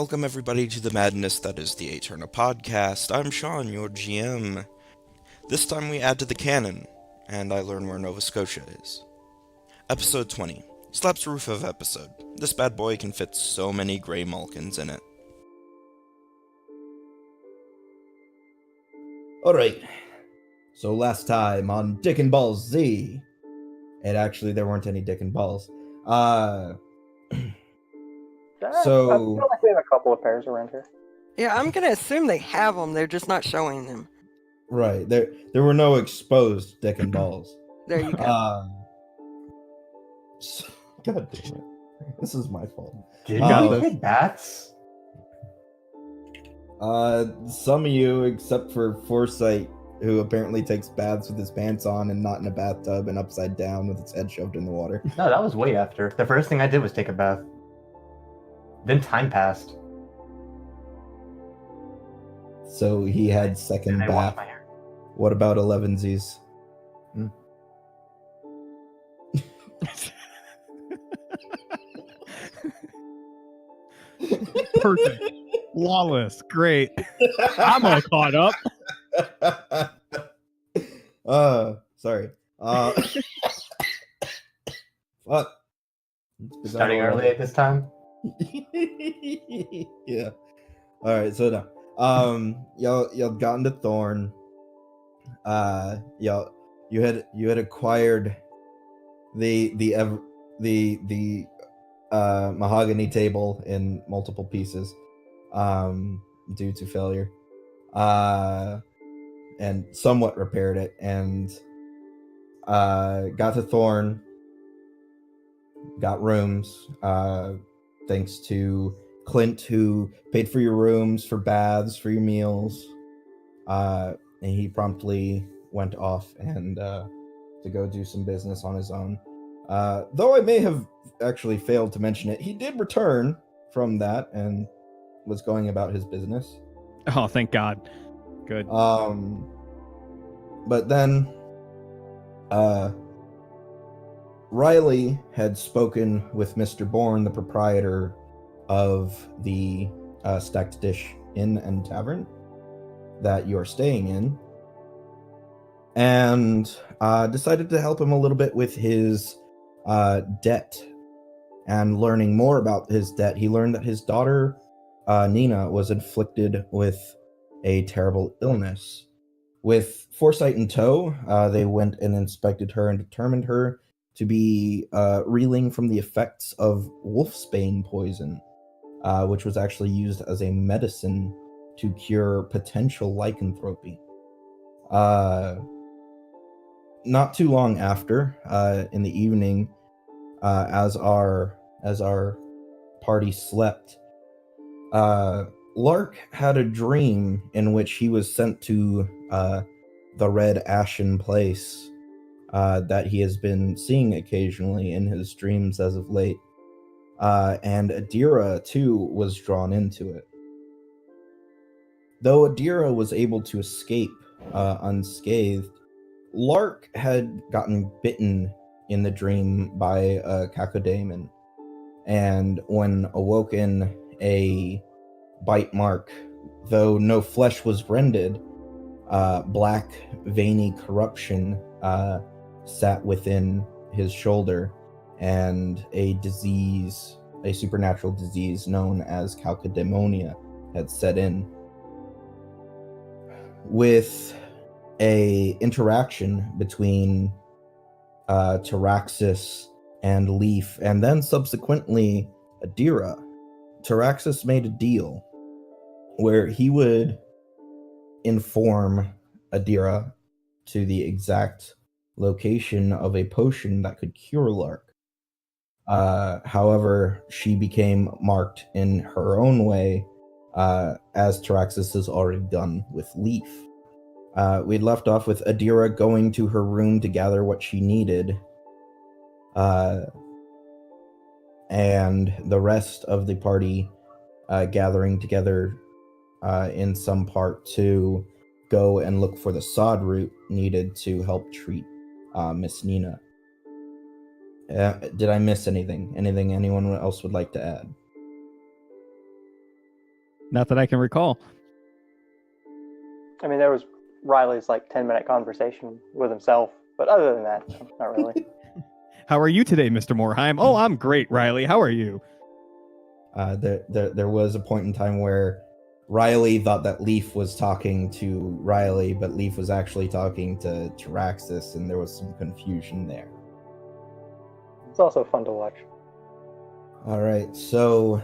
Welcome everybody to the madness that is the Eterna podcast. I'm Sean, your GM. This time we add to the canon, and I learn where Nova Scotia is. Episode 20. Slap's roof of episode. This bad boy can fit so many Greymalkins in it. Alright, so last time on Dick and Balls Z, and actually there weren't any Dick and Balls, So I feel like we have a couple of pairs around here. Yeah, I'm gonna assume they have them. They're just not showing them. right, there were no exposed Dick and Balls. There you go. God damn it. This is my fault. Did you get bats? Some of you, except for Foresight, who apparently takes baths with his pants on and not in a bathtub and upside down with his head shoved in the water. No, that was way after. The first thing I did was take a bath. Then time passed. So he had second And I bath. washed my hair. What about 11Z's? Perfect. Flawless. Great. I'm all caught up. Sorry. Fuck. Starting early at this time? Yeah. Alright, so now. Y'all gotten to Thorn. You had acquired the mahogany table in multiple pieces due to failure, and somewhat repaired it, and got to Thorn, got rooms thanks to Clint, who paid for your rooms, for baths, for your meals, and he promptly went off and to go do some business on his own. Though I may have actually failed to mention it, he did return from that and was going about his business. Oh, thank God. Good. But then Riley had spoken with Mr. Bourne, the proprietor of the Stacked Dish Inn and Tavern that you're staying in, and decided to help him a little bit with his debt. And learning more about his debt, he learned that his daughter Nina was inflicted with a terrible illness. With Foresight in tow, they went and inspected her and determined her to be reeling from the effects of wolfsbane poison, which was actually used as a medicine to cure potential lycanthropy. Not too long after, in the evening, as our party slept, Lark had a dream in which he was sent to the Red Ashen Place that he has been seeing occasionally in his dreams as of late. And Adira, too, was drawn into it. Though Adira was able to escape unscathed, Lark had gotten bitten in the dream by a cacodemon, and when awoken, a bite mark, though no flesh was rended, black veiny corruption sat within his shoulder, and a disease, a supernatural disease known as calcademonia, had set in. With a interaction between Taraxis and Leaf, and then subsequently Adira, Taraxis made a deal where he would inform Adira to the exact location of a potion that could cure Lark. However, she became marked in her own way, as Taraxis has already done with Leaf. We'd left off with Adira going to her room to gather what she needed, and the rest of the party gathering together in some part to go and look for the sod root needed to help treat Miss Nina. Did I miss anything? Anything anyone else would like to add? Not that I can recall. I mean, there was Riley's like 10-minute conversation with himself, but other than that, not really. How are you today, Mr. Morheim? Oh, I'm great, Riley. How are you? There was a point in time where Riley thought that Leaf was talking to Riley, but Leaf was actually talking to Taraxis, and there was some confusion there. It's also fun to watch. All right, so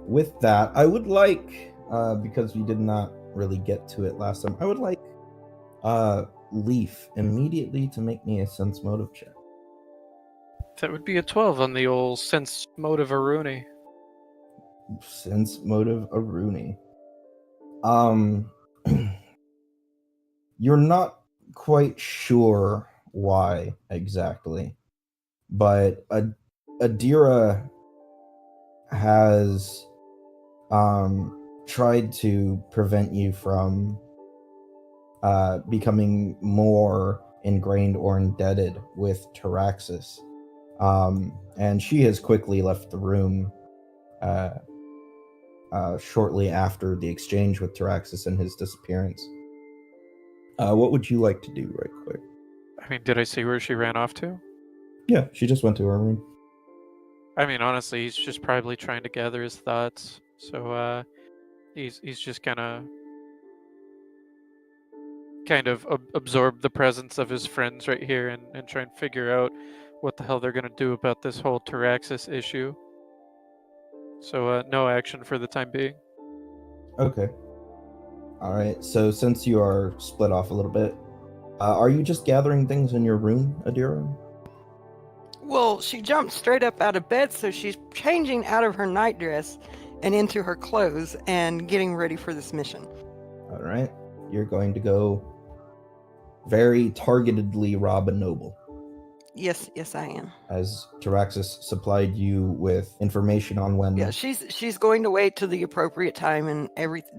with that, I would like, because we did not really get to it last time, I would like Leaf immediately to make me a sense motive check. That would be a 12 on the old sense motive Aruni. Sense motive Aruni. You're not quite sure why exactly, but Adira has tried to prevent you from becoming more ingrained or indebted with Taraxis. And she has quickly left the room shortly after the exchange with Taraxis and his disappearance. What would you like to do right quick? I mean, did I see where she ran off to? Yeah, she just went to her room. I mean, honestly, he's just probably trying to gather his thoughts. So, he's just gonna kind of absorb the presence of his friends right here and try and figure out what the hell they're gonna do about this whole Taraxis issue. So, no action for the time being. Okay. Alright, so since you are split off a little bit, are you just gathering things in your room, Adira? Well, she jumped straight up out of bed, so she's changing out of her nightdress and into her clothes and getting ready for this mission. Alright, you're going to go very targetedly rob a noble. Yes, I am. As Taraxis supplied you with information on when... Yeah, she's going to wait till the appropriate time and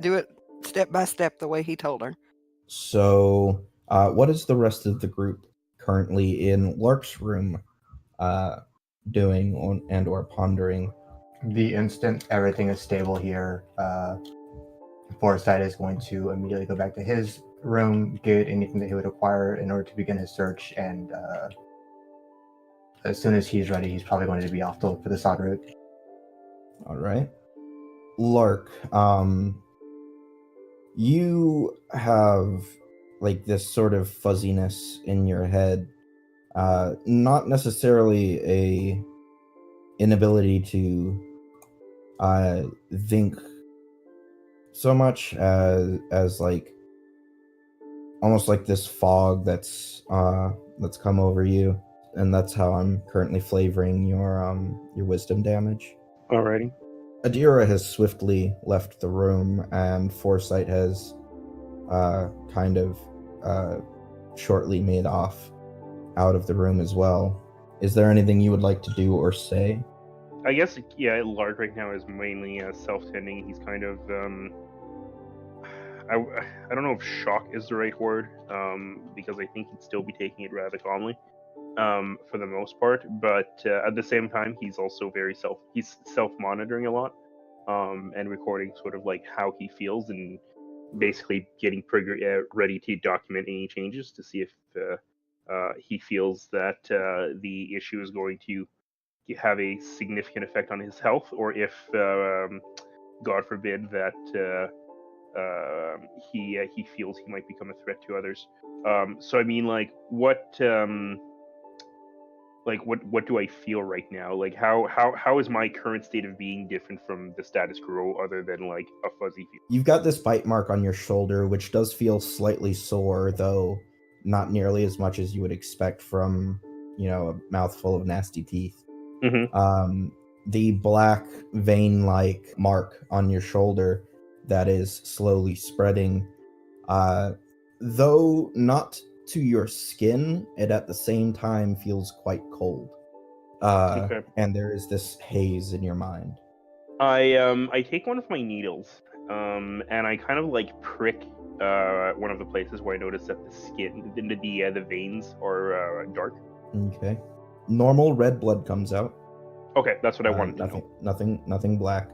do it step by step the way he told her. So, what is the rest of the group currently in Lark's room doing or pondering? The instant everything is stable here, Foresight is going to immediately go back to his room, get anything that he would require in order to begin his search, and as soon as he's ready, he's probably going to be off to look for the sod route. All right. Lark, you have like this sort of fuzziness in your head, not necessarily a inability to think so much as like almost like this fog that's come over you, and that's how I'm currently flavoring your wisdom damage. Alrighty. Adira has swiftly left the room, and Foresight has kind of shortly made off out of the room as well. Is there anything you would like to do or say? I guess, yeah, Lark right now is mainly self-tending. He's kind of, I don't know if shock is the right word, because I think he'd still be taking it rather calmly, for the most part. But at the same time, he's also he's self-monitoring a lot, and recording sort of like how he feels, and basically getting ready to document any changes to see if he feels that the issue is going to have a significant effect on his health, or if, God forbid, that he feels he might become a threat to others. So I mean, like, what do I feel right now? Like, how is my current state of being different from the status quo, other than like a fuzzy feel? You've got this bite mark on your shoulder, which does feel slightly sore, though not nearly as much as you would expect from, a mouthful of nasty teeth. Mm-hmm. The black vein-like mark on your shoulder that is slowly spreading, though not to your skin, it at the same time feels quite cold. Okay. And there is this haze in your mind. I take one of my needles, and I kind of like prick one of the places where I notice that the skin, the veins are dark. Okay. Normal red blood comes out. Okay, that's what I wanted to know. Nothing black.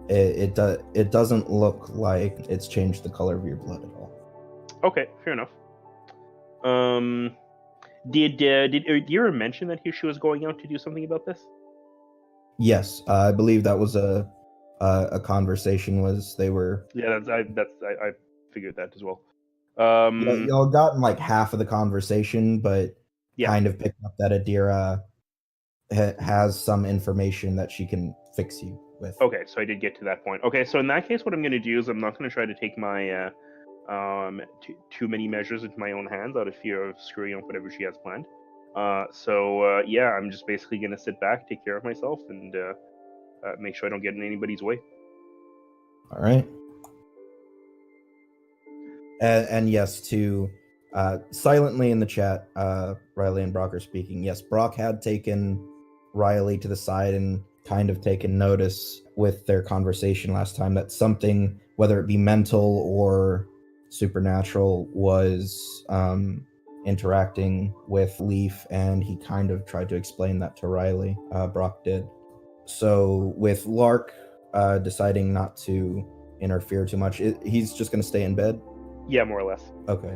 It doesn't look like it's changed the color of your blood at all. Okay, fair enough. Did Adira mention that she was going out to do something about this? Yes, I believe that was a conversation. Was they were Yeah, I figured that as well. y'all gotten like half of the conversation, but Yeah. kind of picked up that Adira has some information that she can fix you with. Okay, so I did get to that point. Okay, so in that case, what I'm going to do is I'm not going to try to take my too many measures into my own hands out of fear of screwing up whatever she has planned. Yeah, I'm just basically going to sit back, take care of myself, and make sure I don't get in anybody's way. All right. And yes, to silently in the chat, Riley and Brock are speaking. Yes, Brock had taken Riley to the side and kind of taken notice with their conversation last time that something, whether it be mental or supernatural, was interacting with Leaf, and he kind of tried to explain that to Riley. Brock did. So with Lark deciding not to interfere too much, he's just going to stay in bed. Yeah, more or less. Okay.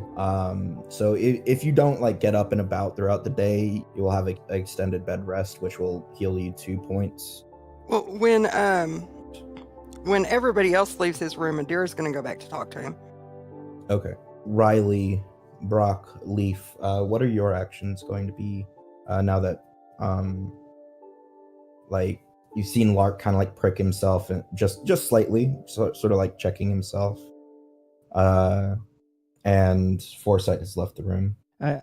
So if you don't like get up and about throughout the day, you will have an extended bed rest, which will heal you 2 points. Well, when everybody else leaves his room, Adira's going to go back to talk to him. Okay. Riley, Brock, Leaf, what are your actions going to be now that like you've seen Lark kind of like prick himself and just slightly, sort of like checking himself. And Foresight has left the room. I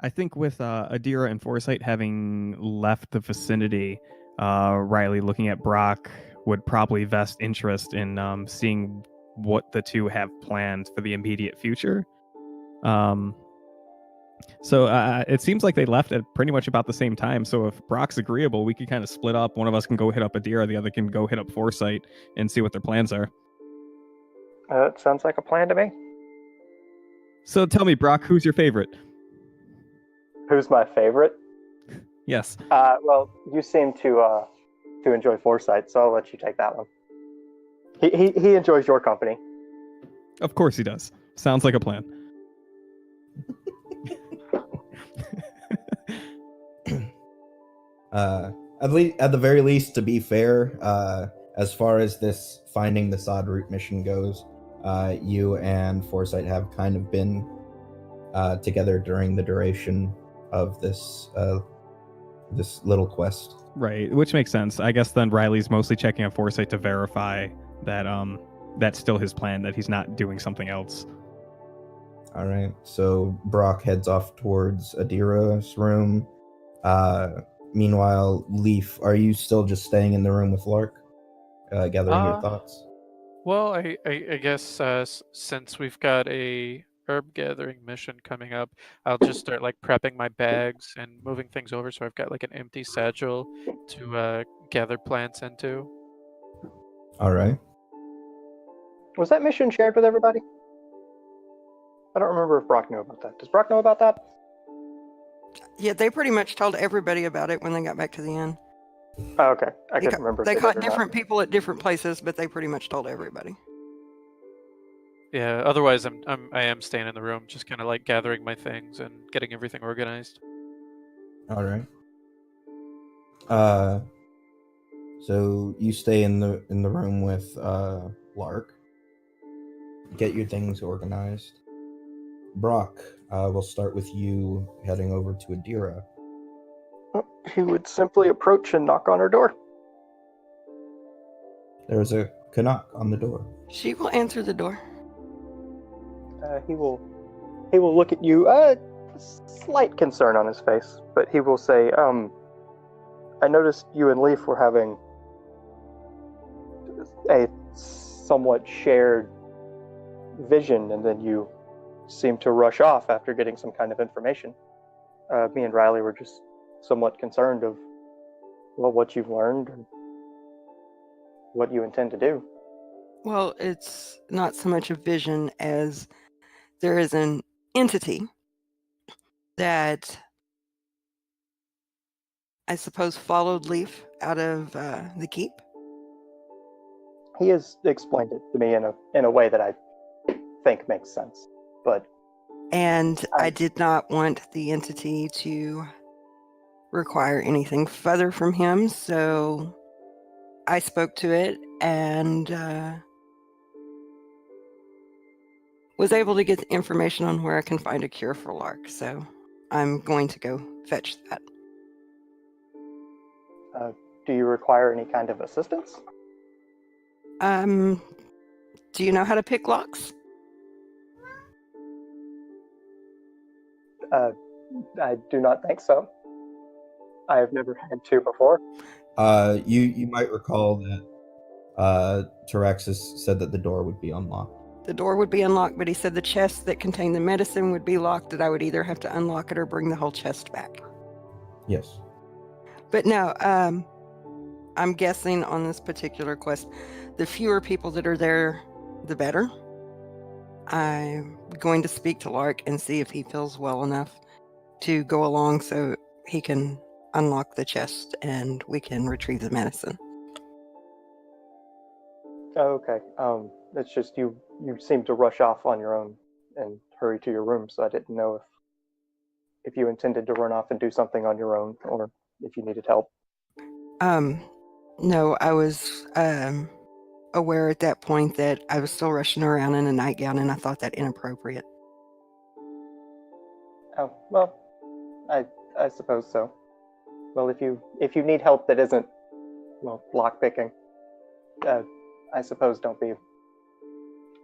think with Adira and Foresight having left the vicinity, Riley looking at Brock would probably vest interest in seeing what the two have planned for the immediate future. So it seems like they left at pretty much about the same time. So if Brock's agreeable, we could kind of split up. One of us can go hit up Adira, the other can go hit up Foresight and see what their plans are. It sounds like a plan to me. So tell me, Brock, who's your favorite? Who's my favorite? Yes. Well, you seem to enjoy Foresight, so I'll let you take that one. He enjoys your company. Of course he does. Sounds like a plan. At the very least, to be fair, as far as this finding the Sod Root mission goes, you and Foresight have kind of been together during the duration of this little quest. Right, which makes sense. I guess then Riley's mostly checking on Foresight to verify that that's still his plan, that he's not doing something else. All right, so Brock heads off towards Adira's room. Meanwhile, Leaf, are you still just staying in the room with Lark, gathering your thoughts? Well, I guess since we've got a herb gathering mission coming up, I'll just start like prepping my bags and moving things over, so I've got like an empty satchel to gather plants into. All right. Was that mission shared with everybody? I don't remember if Brock knew about that. Does Brock know about that? Yeah, they pretty much told everybody about it when they got back to the inn. Oh, okay. I couldn't remember. They if caught did or not. different people at different places, but they pretty much told everybody. Yeah. Otherwise, I am staying in the room, just kind of like gathering my things and getting everything organized. All right. So you stay in the room with Lark. Get your things organized. Brock, we'll start with you heading over to Adira. He would simply approach and knock on her door. There's a knock on the door. She will answer the door. He will look at you. Slight concern on his face, but he will say, I noticed you and Leaf were having a somewhat shared vision, and then you seemed to rush off after getting some kind of information. Me and Riley were just somewhat concerned of, well, what you've learned and what you intend to do. Well, it's not so much a vision as there is an entity that I suppose followed Leaf out of the keep. He has explained it to me in a way that I think makes sense. But And I did not want the entity to require anything further from him, so I spoke to it and was able to get the information on where I can find a cure for Lark, so I'm going to go fetch that. do you require any kind of assistance? Do you know how to pick locks? I do not think so. I have never had to before. You might recall that Taraxis said that the door would be unlocked. The door would be unlocked, but he said the chest that contained the medicine would be locked, that I would either have to unlock it or bring the whole chest back. Yes. But no, I'm guessing on this particular quest, the fewer people that are there, the better. I'm going to speak to Lark and see if he feels well enough to go along so he can unlock the chest and we can retrieve the medicine. Okay. It's just you seem to rush off on your own and hurry to your room, so I didn't know if you intended to run off and do something on your own or if you needed help. No, I was aware at that point that I was still rushing around in a nightgown, and I thought that inappropriate. Oh, well, I suppose so. Well, if you need help that isn't, well, lockpicking, I suppose don't be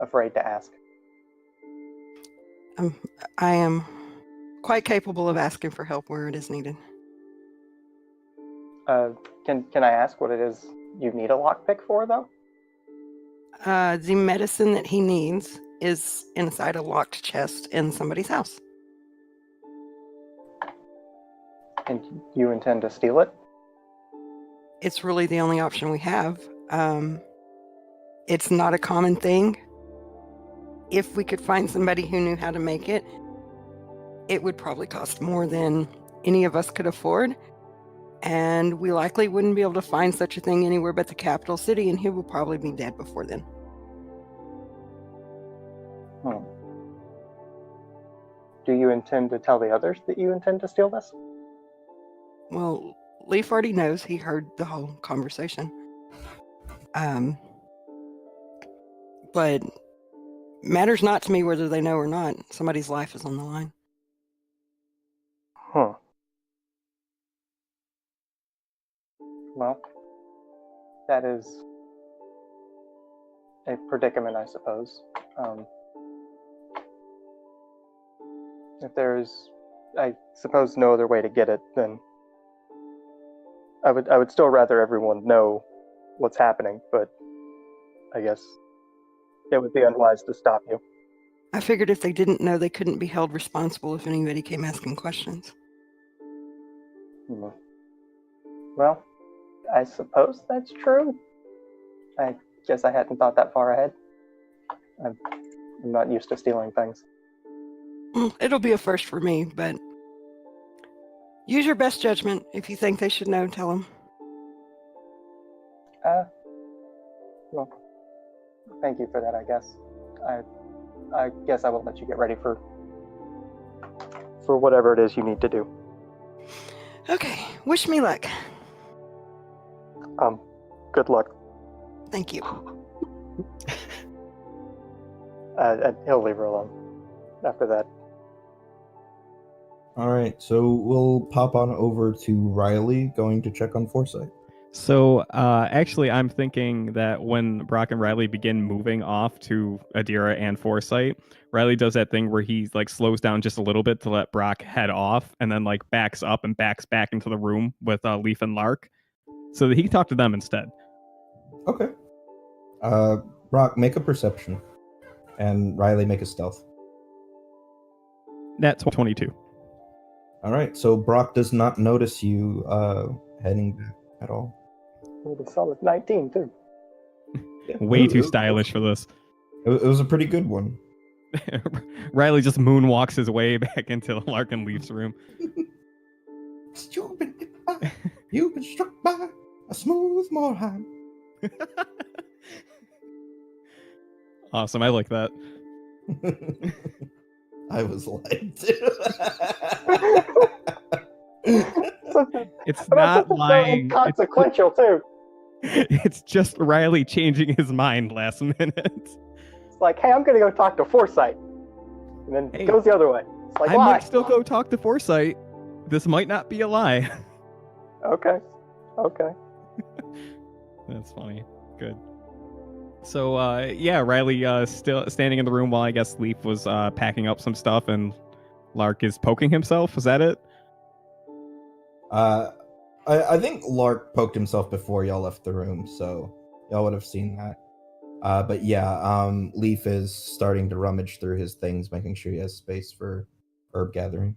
afraid to ask. I am quite capable of asking for help where it is needed. Can I ask what it is you need a lockpick for, though? The medicine that he needs is inside a locked chest in somebody's house. And you intend to steal it? It's really the only option we have. It's not a common thing. If we could find somebody who knew how to make it, it would probably cost more than any of us could afford. And we likely wouldn't be able to find such a thing anywhere but the capital city, and he will probably be dead before then. Do you intend to tell the others that you intend to steal this? Well, Leaf already knows. He heard the whole conversation. But matters not to me whether they know or not. Somebody's life is on the line. Huh. Well, that is a predicament, I suppose. If there's, I suppose, no other way to get it, then I would still rather everyone know what's happening, but I guess it would be unwise to stop you. I figured if they didn't know, they couldn't be held responsible if anybody came asking questions. Well, I suppose that's true. I guess I hadn't thought that far ahead. I'm not used to stealing things. It'll be a first for me, but use your best judgment. If you think they should know, tell them. Well, thank you for that, I guess. I guess I will let you get ready for whatever it is you need to do. Okay, wish me luck. Good luck. Thank you. And he'll leave her alone after that. All right, so we'll pop on over to Riley, going to check on Foresight. So actually, I'm thinking that when Brock and Riley begin moving off to Adira and Foresight, Riley does that thing where he like slows down just a little bit to let Brock head off, and then like backs up and backs back into the room with Leaf and Lark, so that he can talk to them instead. Okay. Brock, make a perception, and Riley, make a stealth. That's 22. All right, so Brock does not notice you heading back at all. With a solid 19, too. Way too stylish for this. It was a pretty good one. Riley just moonwalks his way back into Lark and Leaf's room. You've been struck by a smooth Morheim. Awesome. I like that. I was lied It's But not so lying. inconsequential too. It's just Riley changing his mind last minute. It's like, hey, I'm gonna go talk to Foresight, and then Hey, it goes the other way. It's like, I why? might still go talk to Foresight. This might not be a lie. Okay. That's funny. Good. So, yeah, Riley still standing in the room while I guess Leaf was packing up some stuff and Lark is poking himself. Was that it? I think Lark poked himself before y'all left the room, so y'all would have seen that. But yeah, Leaf is starting to rummage through his things, making sure he has space for herb gathering.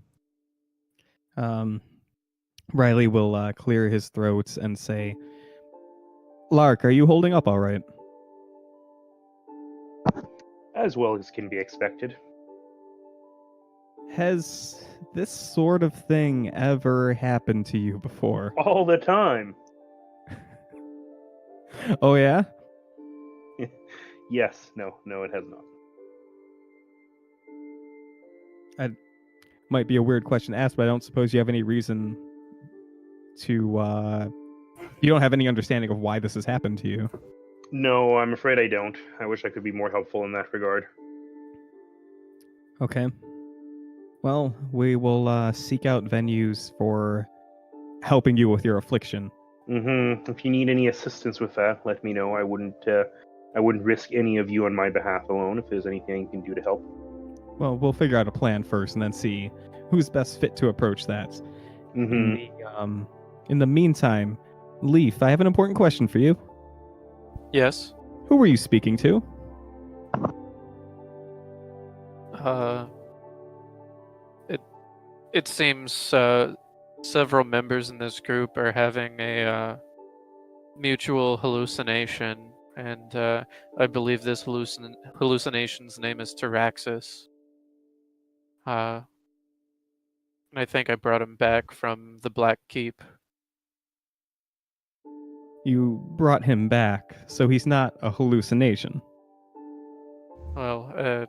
Riley will clear his throat and say, Lark, are you holding up all right? As well as can be expected. Has this sort of thing ever happened to you before? All the time. Oh, yeah? Yes. No, it has not. Might be a weird question to ask, but I don't suppose you have any reason to, you don't have any understanding of why this has happened to you. No, I'm afraid I don't. I wish I could be more helpful in that regard. Okay. Well, we will seek out venues for helping you with your affliction. If you need any assistance with that, let me know. I wouldn't risk any of you on my behalf alone. If there's anything you can do to help. Well, we'll figure out a plan first and then see who's best fit to approach that. In the meantime, Leaf, I have an important question for you. Yes. Who were you speaking to? It seems several members in this group are having a mutual hallucination, and I believe this hallucination's name is Taraxis. And I think I brought him back from the Black Keep. You brought him back, so he's not a hallucination. Well,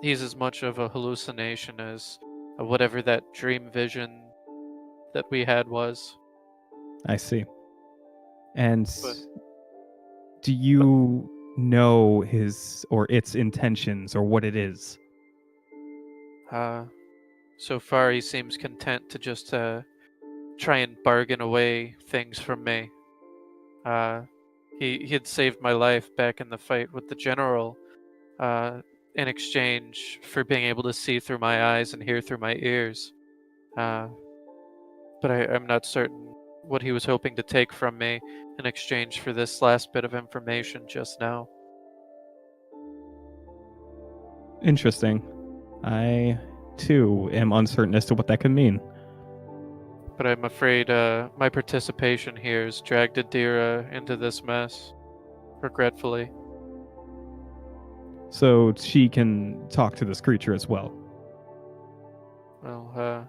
he's as much of a hallucination as whatever that dream vision that we had was. I see. And do you know his or its intentions or what it is? So far he seems content to just try and bargain away things from me. He had saved my life back in the fight with the general in exchange for being able to see through my eyes and hear through my ears. But I'm not certain what he was hoping to take from me in exchange for this last bit of information just now. Interesting. I, too, am uncertain as to what that could mean. But I'm afraid my participation here has dragged Adira into this mess, regretfully. So she can talk to this creature as well. Well,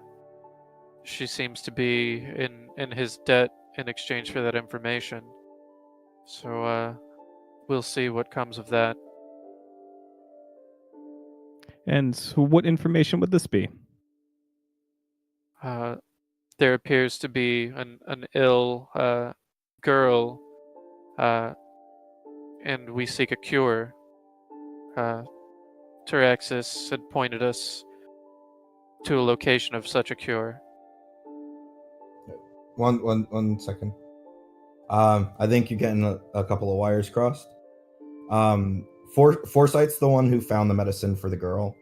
she seems to be in his debt in exchange for that information. So we'll see what comes of that. And what information would this be? There appears to be an ill girl, and we seek a cure. Taraxis had pointed us to a location of such a cure. One second. I think you're getting a couple of wires crossed. Foresight's the one who found the medicine for the girl.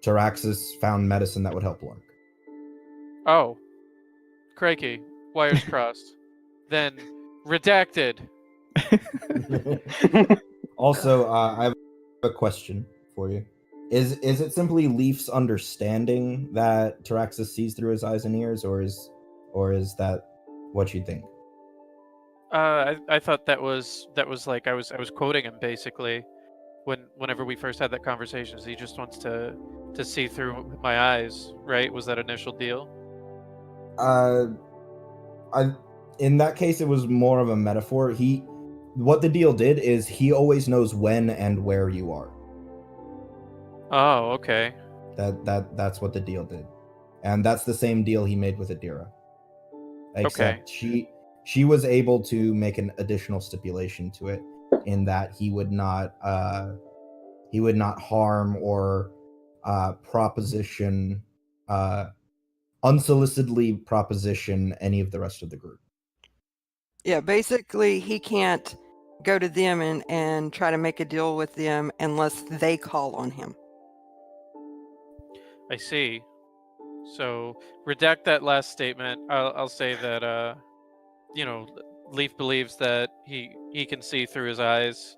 Taraxis found medicine that would help Lark. Oh. Crikey. Wires crossed. Then redacted. Also, I have a question for you. Is it simply Leaf's understanding that Taraxis sees through his eyes and ears, or is that what you think? I thought that was like I was quoting him basically whenever we first had that conversation. He just wants to see through my eyes, right? Was that initial deal? In that case, it was more of a metaphor. What the deal did is he always knows when and where you are. Oh, okay. That's what the deal did, and that's the same deal he made with Adira. Except she was able to make an additional stipulation to it, in that he would not harm or unsolicitedly proposition any of the rest of the group. Yeah, basically, he can't go to them and try to make a deal with them unless they call on him. I see. So redact that last statement. I'll say that Leaf believes that he can see through his eyes,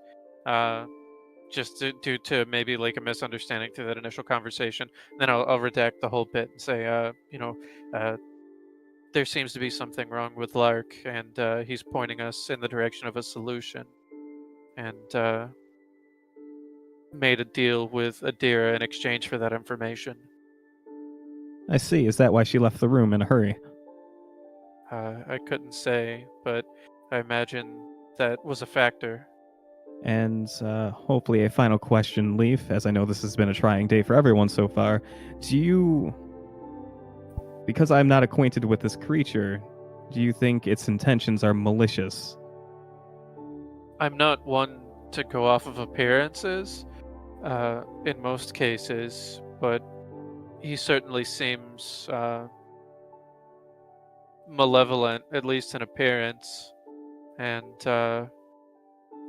just due to maybe like a misunderstanding through that initial conversation. Then I'll redact the whole bit and say, there seems to be something wrong with Lark, and he's pointing us in the direction of a solution, and made a deal with Adira in exchange for that information. I see. Is that why she left the room in a hurry? I couldn't say, but I imagine that was a factor. And hopefully a final question, Leaf, as I know this has been a trying day for everyone so far. Because I'm not acquainted with this creature, do you think its intentions are malicious? I'm not one to go off of appearances, in most cases, but he certainly seems malevolent, at least in appearance. And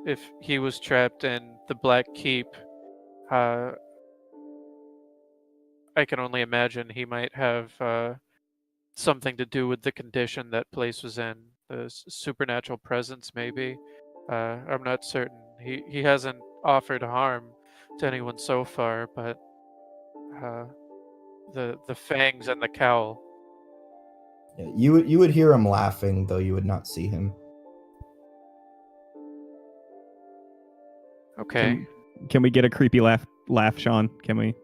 if he was trapped in the Black Keep, I can only imagine he might have something to do with the condition that place was in. The supernatural presence, maybe. I'm not certain. He hasn't offered harm to anyone so far, but the fangs and the cowl. Yeah, you would hear him laughing, though you would not see him. Okay. Can we get a creepy laugh, Sean? Can we?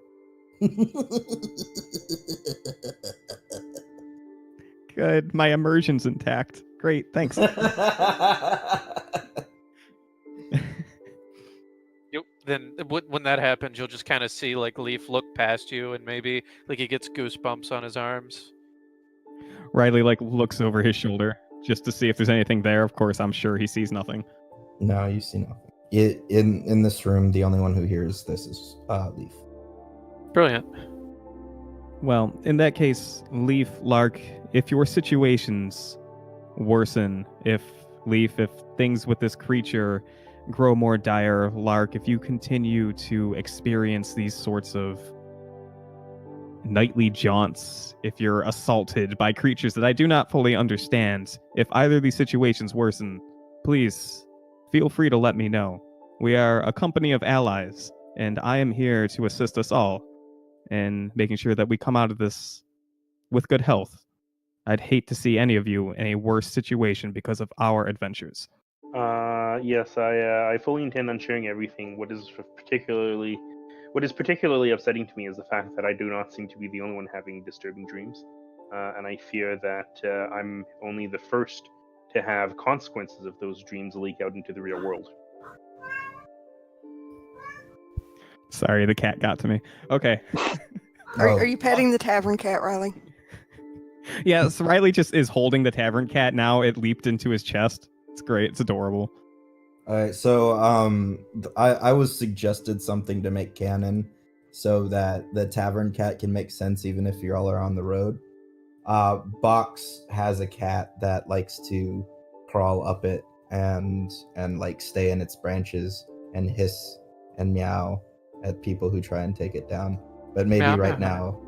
Good. My immersion's intact. Great. Thanks. Then when that happens, you'll just kind of see like Leaf look past you, and maybe like he gets goosebumps on his arms. Riley looks over his shoulder just to see if there's anything there. Of course, I'm sure he sees nothing. No, you see nothing. In this room, the only one who hears this is Leaf. Brilliant. Well, in that case, Leaf, Lark, if your situations worsen, if things with this creature grow more dire, Lark, if you continue to experience these sorts of nightly jaunts, if you're assaulted by creatures that I do not fully understand, if either of these situations worsen, please feel free to let me know. We are a company of allies, and I am here to assist us all in making sure that we come out of this with good health. I'd hate to see any of you in a worse situation because of our adventures. Yes, I fully intend on sharing everything. What is particularly upsetting to me is the fact that I do not seem to be the only one having disturbing dreams, and I fear that I'm only the first to have consequences of those dreams leak out into the real world. Sorry, the cat got to me. Okay. Are you petting the tavern cat, Riley? Yes, Riley just is holding the tavern cat now. It leaped into his chest. It's great. It's adorable. All right, so I was suggested something to make canon so that the tavern cat can make sense even if you all are on the road. Box has a cat that likes to crawl up it and like stay in its branches and hiss and meow at people who try and take it down. But maybe Meow, right meow, now,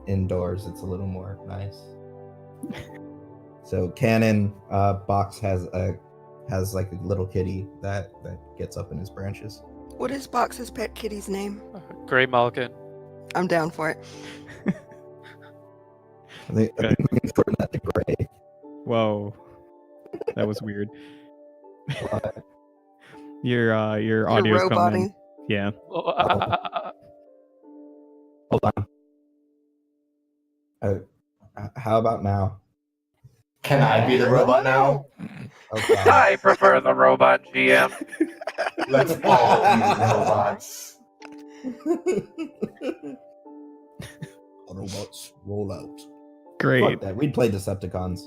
indoors, it's a little more nice. So canon, Box has like a little kitty that gets up in his branches. What is Box's pet kitty's name? Greymalkin. I'm down for it. I think we can shorten that to Gray. Whoa. That was weird. Your audio's coming in. roboting. Yeah. Hold on. How about now? Can I be the robot now? Okay. I prefer the robot GM. Let's all be robots. Autobots roll out. Great. Fuck that. We'd play Decepticons.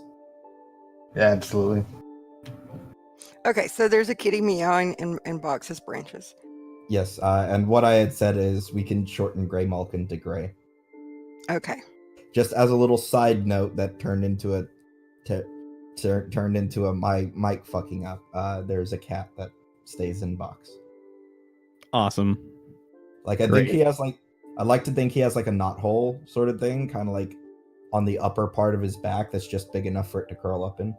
Yeah, absolutely. Okay, so there's a kitty meowing in Box's branches. Yes, and what I had said is we can shorten Greymalkin to Grey. Okay. Just as a little side note that turned into a my mic fucking up. There's a cat that stays in Box. Awesome. Like I Great. think he has like I'd like to think he has like a knothole sort of thing, kind of like on the upper part of his back that's just big enough for it to curl up in.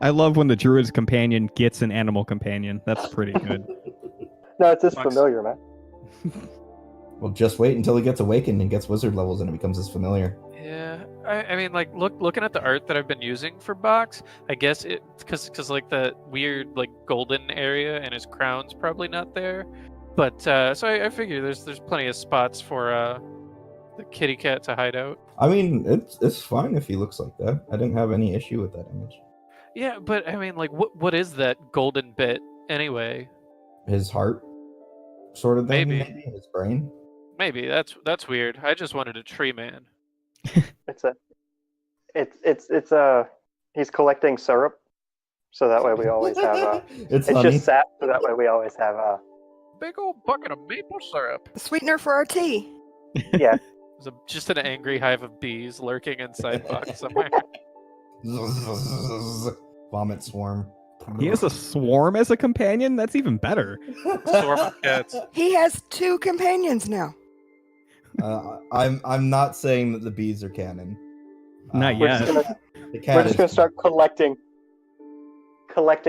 I love when the druid's companion gets an animal companion. That's pretty good. No, it's just Box. familiar, man. Well, just wait until he gets awakened and gets wizard levels and it becomes as familiar. Yeah, I mean, like, looking at the art that I've been using for Box, I guess it, because like the weird, like, golden area and his crown's probably not there. But, so I figure there's plenty of spots for, the kitty cat to hide out. I mean, it's fine if he looks like that. I didn't have any issue with that image. Yeah, but, I mean, like, what is that golden bit, anyway? His heart, sort of thing, Maybe. maybe his brain. Maybe, that's weird. I just wanted a tree man. It's he's collecting syrup, so that way we always have it's it's honey. just sap, so that way we always have Big old bucket of maple syrup. The sweetener for our tea. yeah. There's just an angry hive of bees lurking inside Box somewhere. Vomit swarm. He has a swarm as a companion? That's even better. Swarm of cats. He has 2 companions now. I'm not saying that the bees are canon. Not We're yet. just gonna The we're cat just is gonna start collecting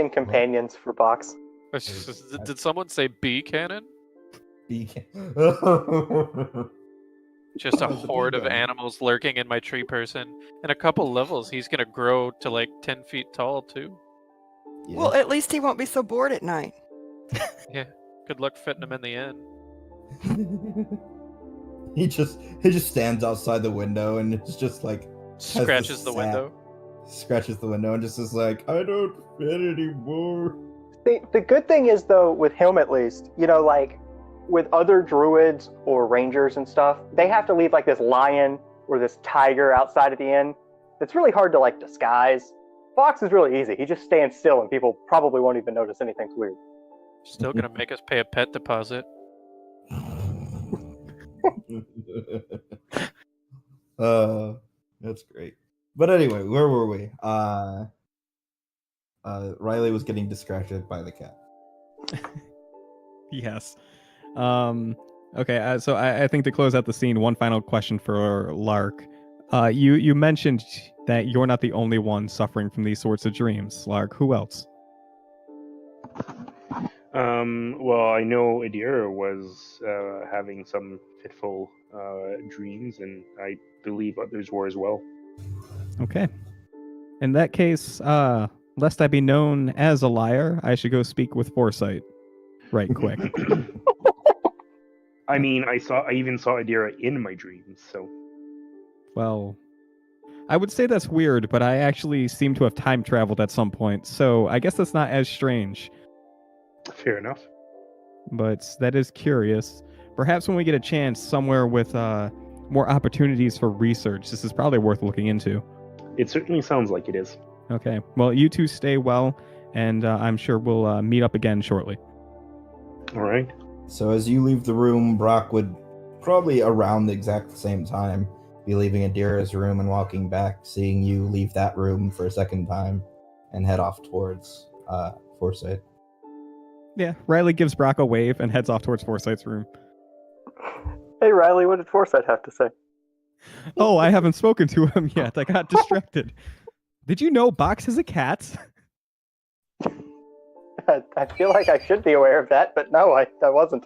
companions for Box. Did someone say bee cannon? bee can- Just a Oh, the bee horde of gun. animals lurking in my tree person. In a couple levels, he's gonna grow to like 10 feet tall too. Yeah. Well, at least he won't be so bored at night. Good luck fitting him in the end. he just stands outside the window and it's just like Scratches the sap. window. scratches the window and just is like, I don't fit anymore. The good thing is, though, with him at least, you know, like with other druids or rangers and stuff, they have to leave like this lion or this tiger outside of the inn. It's really hard to like disguise. Fox is really easy. He just stands still and people probably won't even notice anything's weird. Still gonna make us pay a pet deposit. That's great. But anyway, where were we? Riley was getting distracted by the cat. Yes. Okay, so I think to close out the scene, one final question for Lark. You mentioned that you're not the only one suffering from these sorts of dreams. Lark, who else? Well, I know Adira was having some fitful dreams, and I believe others were as well. Okay. In that case, lest I be known as a liar, I should go speak with Foresight. Right quick. I mean, I even saw Adira in my dreams, so. Well, I would say that's weird, but I actually seem to have time traveled at some point, so I guess that's not as strange. Fair enough. But that is curious. Perhaps when we get a chance somewhere with more opportunities for research, this is probably worth looking into. It certainly sounds like it is. Okay. Well, you two stay well, and I'm sure we'll meet up again shortly. All right. So as you leave the room, Brock would probably around the exact same time be leaving Adira's room and walking back, seeing you leave that room for a second time and head off towards Foresight. Yeah, Riley gives Brock a wave and heads off towards Foresight's room. Hey, Riley, what did Foresight have to say? Oh, I haven't spoken to him yet. I got distracted. Did you know Box is a cat? I feel like I should be aware of that, but no, I wasn't.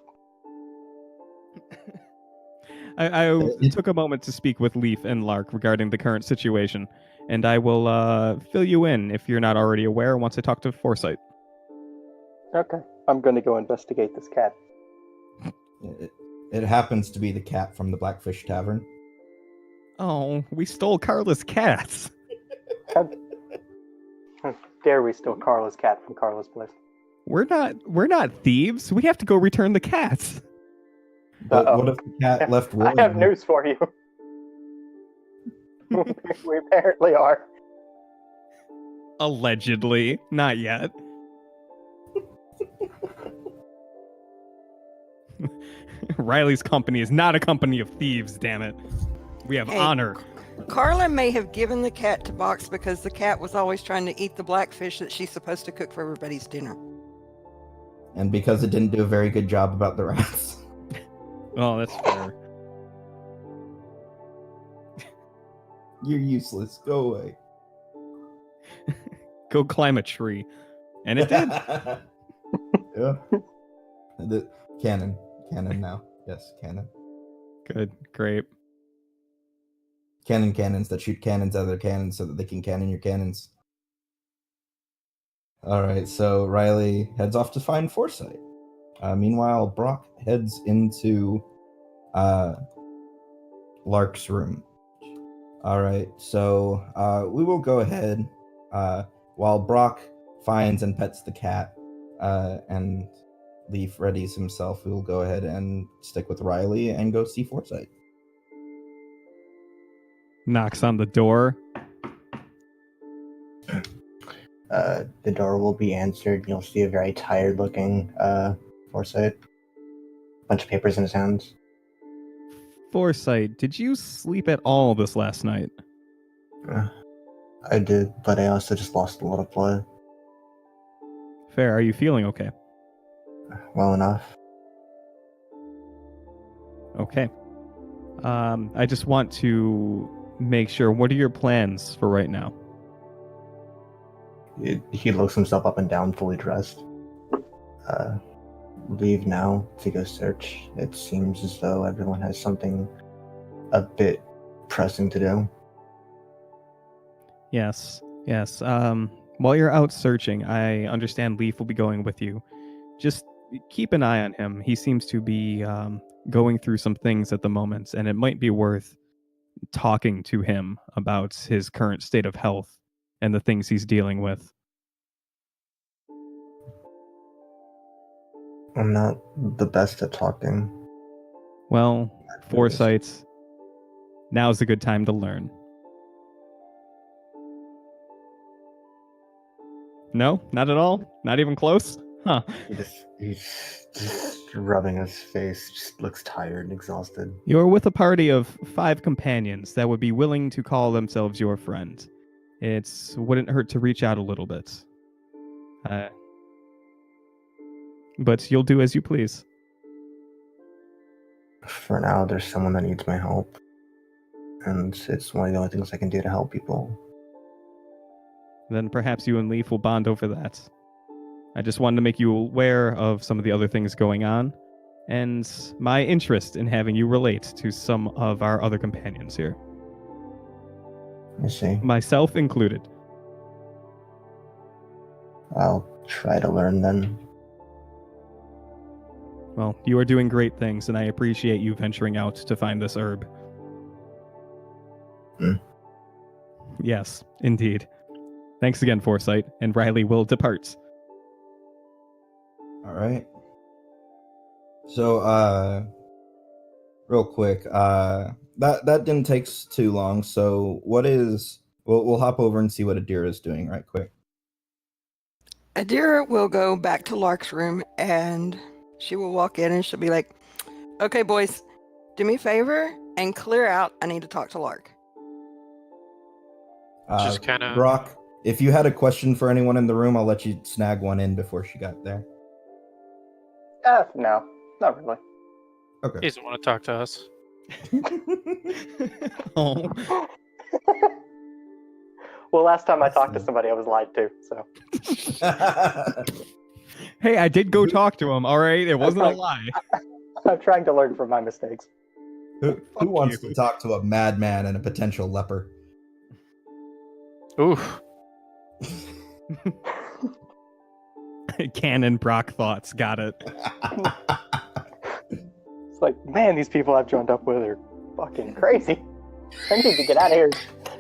I took a moment to speak with Leaf and Lark regarding the current situation, and I will fill you in if you're not already aware once I talk to Foresight. Okay, I'm going to go investigate this cat. It happens to be the cat from the Blackfish Tavern. Oh, we stole Carla's cats. How dare we steal Carla's cat from Carla's place? We're not thieves. We have to go return the cats. But Uh-oh. what if the cat left I willingly? have news for you. We apparently are. Allegedly. Not yet. Riley's company is not a company of thieves, damn it. We have Hey, honor. Carla may have given the cat to Box because the cat was always trying to eat the blackfish that she's supposed to cook for everybody's dinner. And because it didn't do a very good job about the rats. Oh, that's fair. You're useless. Go away. Go climb a tree. And it did. Yeah. The cannon now. Yes, cannon. Good. Great. Cannons that shoot cannons out of their cannons so that they can cannon your cannons. Alright, so Riley heads off to find Foresight. Meanwhile, Brock heads into Lark's room. Alright, so we will go ahead while Brock finds and pets the cat and Leaf readies himself. We will go ahead and stick with Riley and go see Foresight. Knocks on the door. The door will be answered. You'll see a very tired-looking Foresight. Bunch of papers in his hands. Foresight, did you sleep at all this last night? I did, but I also just lost a lot of blood. Fair. Are you feeling okay? Well enough. Okay. I just want to make sure. What are your plans for right now? He looks himself up and down, fully dressed. Leave now to go search. It seems as though everyone has something a bit pressing to do. Yes. While you're out searching, I understand Leaf will be going with you. Just keep an eye on him. He seems to be going through some things at the moment, and it might be worth talking to him about his current state of health and the things he's dealing with. I'm not the best at talking. Well, Foresight, now's a good time to learn. No? Not at all? Not even close? Huh. He's just rubbing his face. Just looks tired and exhausted. You're with a party of 5 companions that would be willing to call themselves your friend. It wouldn't hurt to reach out a little bit. But you'll do as you please. For now, there's someone that needs my help. And it's one of the only things I can do to help people. Then perhaps you and Leaf will bond over that. I just wanted to make you aware of some of the other things going on, and my interest in having you relate to some of our other companions here. I see. Myself included. I'll try to learn then. Well, you are doing great things, and I appreciate you venturing out to find this herb. Yes, indeed. Thanks again, Foresight, and Riley will depart. All right. So, real quick, that didn't take too long. So, we'll hop over and see what Adira is doing right quick. Adira will go back to Lark's room and she will walk in and she'll be like, "Okay, boys, do me a favor and clear out. I need to talk to Lark." Just kind of. Brock, if you had a question for anyone in the room, I'll let you snag one in before she got there. No, not really. Okay. He doesn't want to talk to us. Oh. Well, last time I talked to somebody, I was lied to, so. Hey, I did go talk to him, all right? It wasn't a lie. I'm trying to learn from my mistakes. Who wants to talk to a madman and a potential leper? Oof. Canon Brock thoughts, got it. It's like, man, these people I've joined up with are fucking crazy. I need to get out of here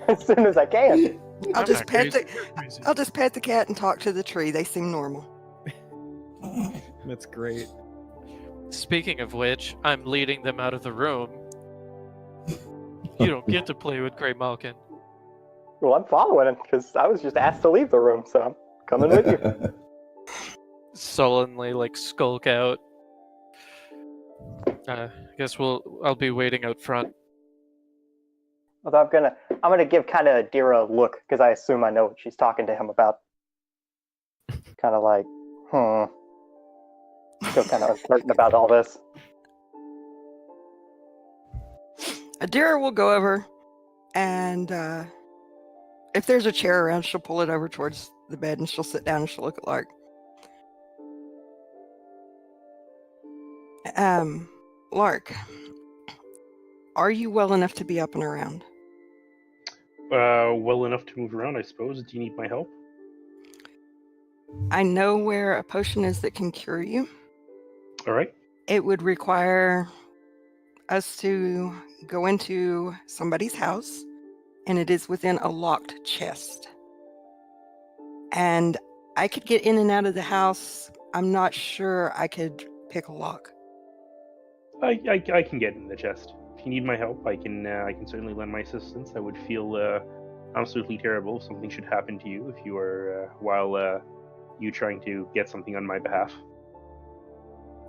as soon as I can. I'll I'm just not pet crazy. I'll just pet the cat and talk to the tree. They seem normal. That's great. Speaking of which, I'm leading them out of the room. You don't get to play with Greymalkin. Well, I'm following him because I was just asked to leave the room, so I'm coming with you. Sullenly, like, skulk out. I guess I'll be waiting out front. Although I'm gonna give kind of Adira a look because I assume I know what she's talking to him about. Kind of like, Still kind of uncertain about all this. Adira will go over, and if there's a chair around, she'll pull it over towards the bed, and she'll sit down and she'll look at Lark. Lark, are you well enough to be up and around? Well enough to move around, I suppose. Do you need my help? I know where a potion is that can cure you. All right. It would require us to go into somebody's house, and it is within a locked chest. And I could get in and out of the house. I'm not sure I could pick a lock. I can get in the chest. If you need my help, I can certainly lend my assistance. I would feel absolutely terrible if something should happen to you if you are while you trying to get something on my behalf.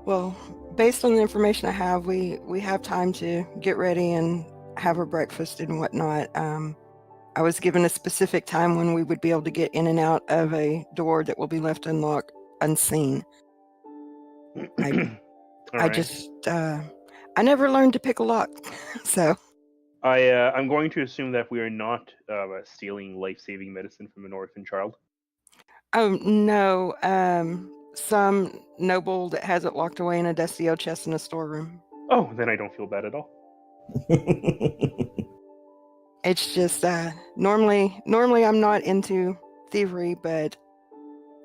Well, based on the information I have, we have time to get ready and have our breakfast and whatnot. I was given a specific time when we would be able to get in and out of a door that will be left unlocked, unseen. I just I never learned to pick a lock, so. I'm going to assume that we are not stealing life-saving medicine from an orphan child. Oh no, some noble that has it locked away in a dusty old chest in a storeroom. Oh, then I don't feel bad at all. It's just normally I'm not into thievery, but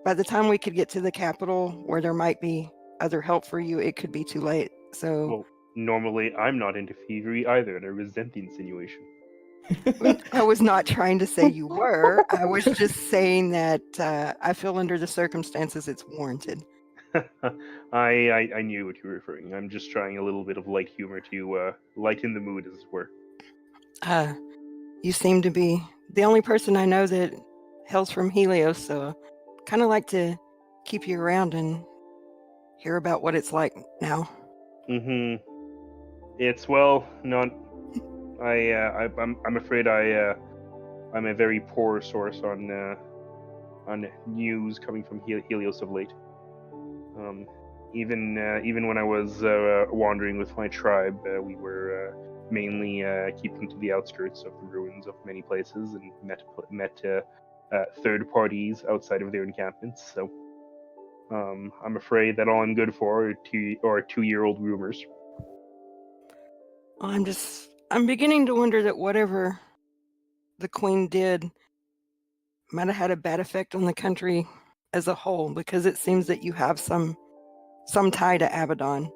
by the time we could get to the capital where there might be other help for you, it could be too late. So Well, normally I'm not into thievery either, and I resent the insinuation. I was not trying to say you were. I was just saying that I feel under the circumstances it's warranted. I knew what you were referring. I'm just trying a little bit of light humor to lighten the mood, as it were. You seem to be the only person I know that hails from Helios, so kind of like to keep you around and hear about what it's like now. It's not. I'm afraid I'm a very poor source on news coming from Helios of late. Even when I was wandering with my tribe, we were mainly keeping to the outskirts of the ruins of many places and met third parties outside of their encampments. So I'm afraid that all I'm good for are 2-year-old rumors. Well, I'm beginning to wonder that whatever the Queen did might have had a bad effect on the country as a whole, because it seems that you have some tie to Abaddon.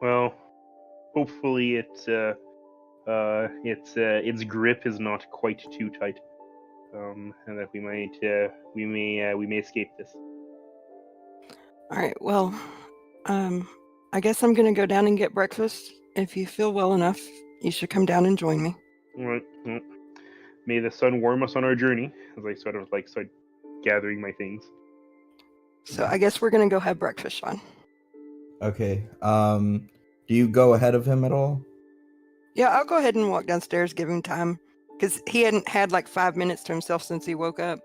Well, hopefully its grip is not quite too tight, and that we may escape this. All right. Well, I guess I'm gonna go down and get breakfast. If you feel well enough, you should come down and join me. All right. Well, may the sun warm us on our journey. As I start gathering my things. So I guess we're gonna go have breakfast, Sean. Okay. Do you go ahead of him at all? Yeah, I'll go ahead and walk downstairs, give him time, because he hadn't had like 5 minutes to himself since he woke up.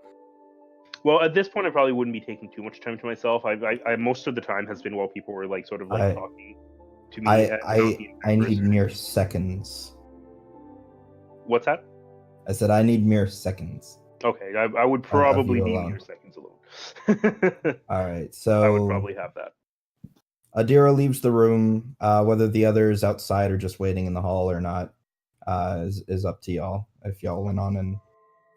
Well, at this point, I probably wouldn't be taking too much time to myself. I most of the time has been while people were talking to me. I need mere seconds. What's that? I said I need mere seconds. Okay, I would probably need mere seconds alone. All right, so I would probably have that. Adira leaves the room. Whether the others outside are just waiting in the hall or not is up to y'all. If y'all went on and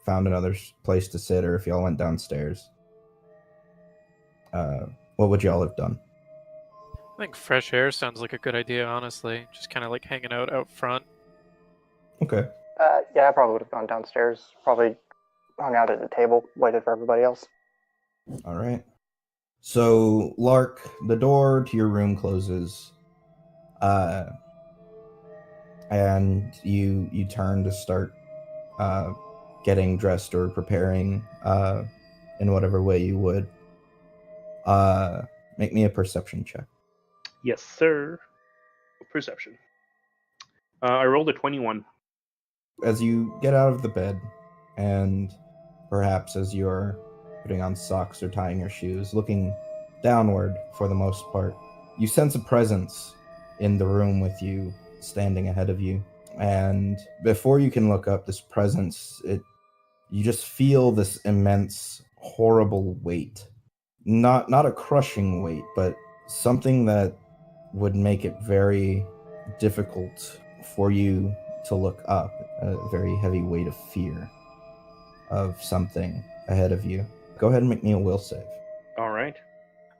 found another place to sit, or if y'all went downstairs, what would y'all have done? I think fresh air sounds like a good idea, honestly. Just kind of like hanging out front. Okay. Yeah, I probably would have gone downstairs. Probably hung out at the table, waited for everybody else. All right. So, Lark, the door to your room closes, and you turn to start getting dressed or preparing in whatever way you would. Make me a perception check. Yes, sir. Perception. I rolled a 21. As you get out of the bed, and perhaps as you're putting on socks or tying your shoes, looking downward for the most part, you sense a presence in the room with you, standing ahead of you. And before you can look up, this presence, you just feel this immense, horrible weight. Not a crushing weight, but something that would make it very difficult for you to look up. A very heavy weight of fear of something ahead of you. Go ahead and make me a will save. All right.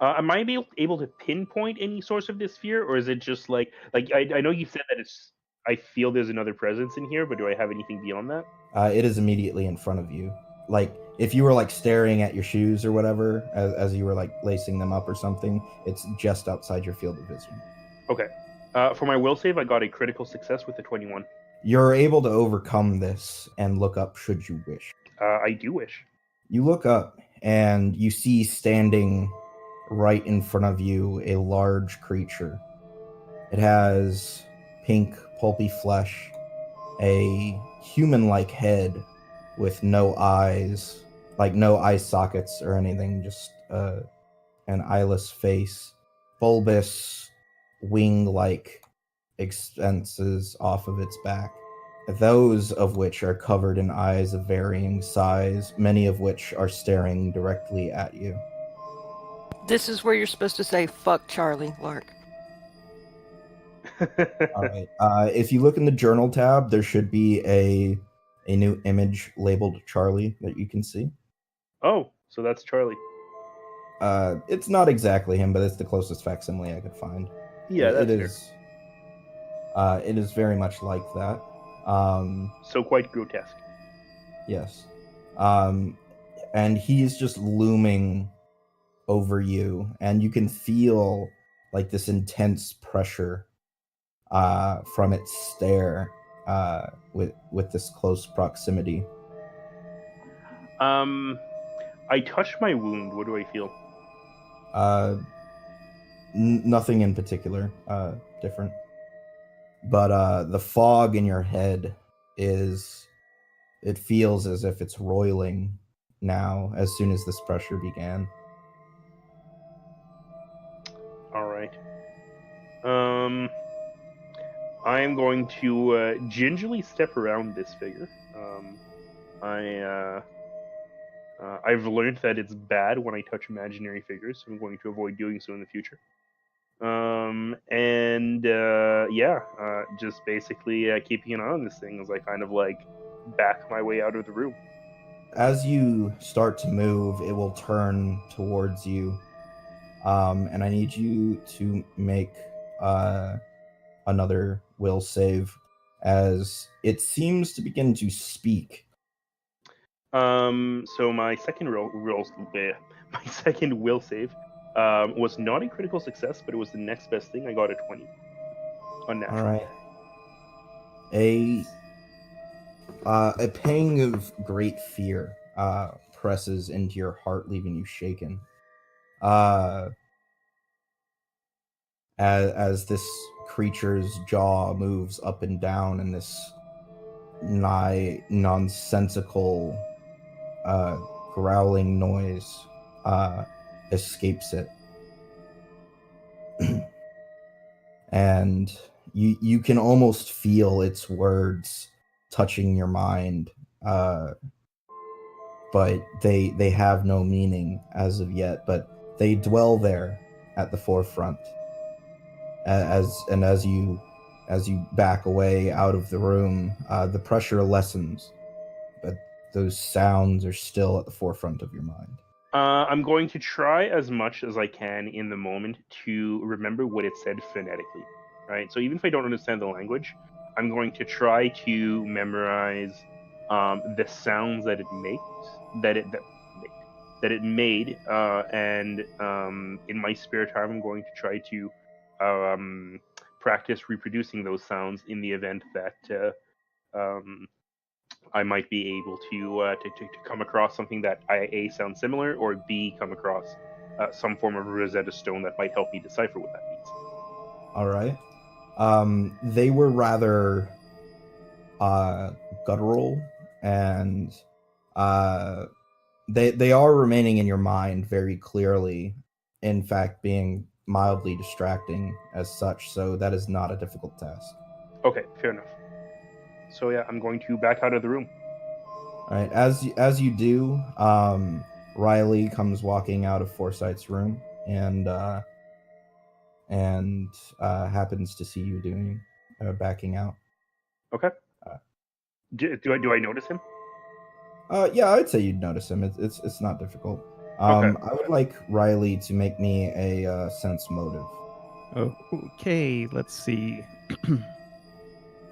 Am I able to pinpoint any source of this fear, or is it just like I know you said that it's I feel there's another presence in here, but do I have anything beyond that? It is immediately in front of you. Like if you were like staring at your shoes or whatever as you were like lacing them up or something, it's just outside your field of vision. Okay. For my will save, I got a critical success with the 21. You're able to overcome this and look up should you wish. I do wish. You look up and you see standing right in front of you a large creature. It has pink, pulpy flesh, a human-like head with no eyes, like no eye sockets or anything, just an eyeless face, bulbous, wing-like extenses off of its back, those of which are covered in eyes of varying size, many of which are staring directly at you. This is where you're supposed to say, fuck Charlie, Lark. All right. If you look in the journal tab, there should be a new image labeled Charlie that you can see. Oh, so that's Charlie. It's not exactly him, but it's the closest facsimile I could find. Yeah, that's it fair. is. It is very much like that. So quite grotesque. Yes. And he's just looming over you, and you can feel like this intense pressure from its stare with this close proximity. I touch my wound. What do I feel? Nothing in particular different. But the fog in your head it feels as if it's roiling now as soon as this pressure began. All right. I am going to gingerly step around this figure. I've learned that it's bad when I touch imaginary figures, so I'm going to avoid doing so in the future. Just basically keeping an eye on this thing as I kind of like back my way out of the room. As you start to move, it will turn towards you, and I need you to make another will save as it seems to begin to speak. So my second my second will save was not a critical success, but it was the next best thing. I got a 20. Unnatural. All right. A pang of great fear presses into your heart, leaving you shaken. As this creature's jaw moves up and down, and this nigh nonsensical growling noise escapes it. And you can almost feel its words touching your mind, but they have no meaning as of yet, but they dwell there at the forefront. As you back away out of the room, the pressure lessens, but those sounds are still at the forefront of your mind. I'm going to try as much as I can in the moment to remember what it said phonetically, right? So even if I don't understand the language, I'm going to try to memorize the sounds that it makes. that it made, and in my spare time, I'm going to try to practice reproducing those sounds in the event that I might be able to come across something that A sounds similar, or B come across some form of Rosetta Stone that might help me decipher what that means. All right. They were rather guttural, and they are remaining in your mind very clearly. In fact, being mildly distracting as such. So that is not a difficult task. Okay, fair enough. So yeah, I'm going to back out of the room. All right. As you do, Riley comes walking out of Foresight's room and happens to see you doing backing out. Okay. Uh, Do I notice him? Yeah, I'd say you'd notice him. It's not difficult. Okay. I would like Riley to make me a sense motive. Okay, let's see.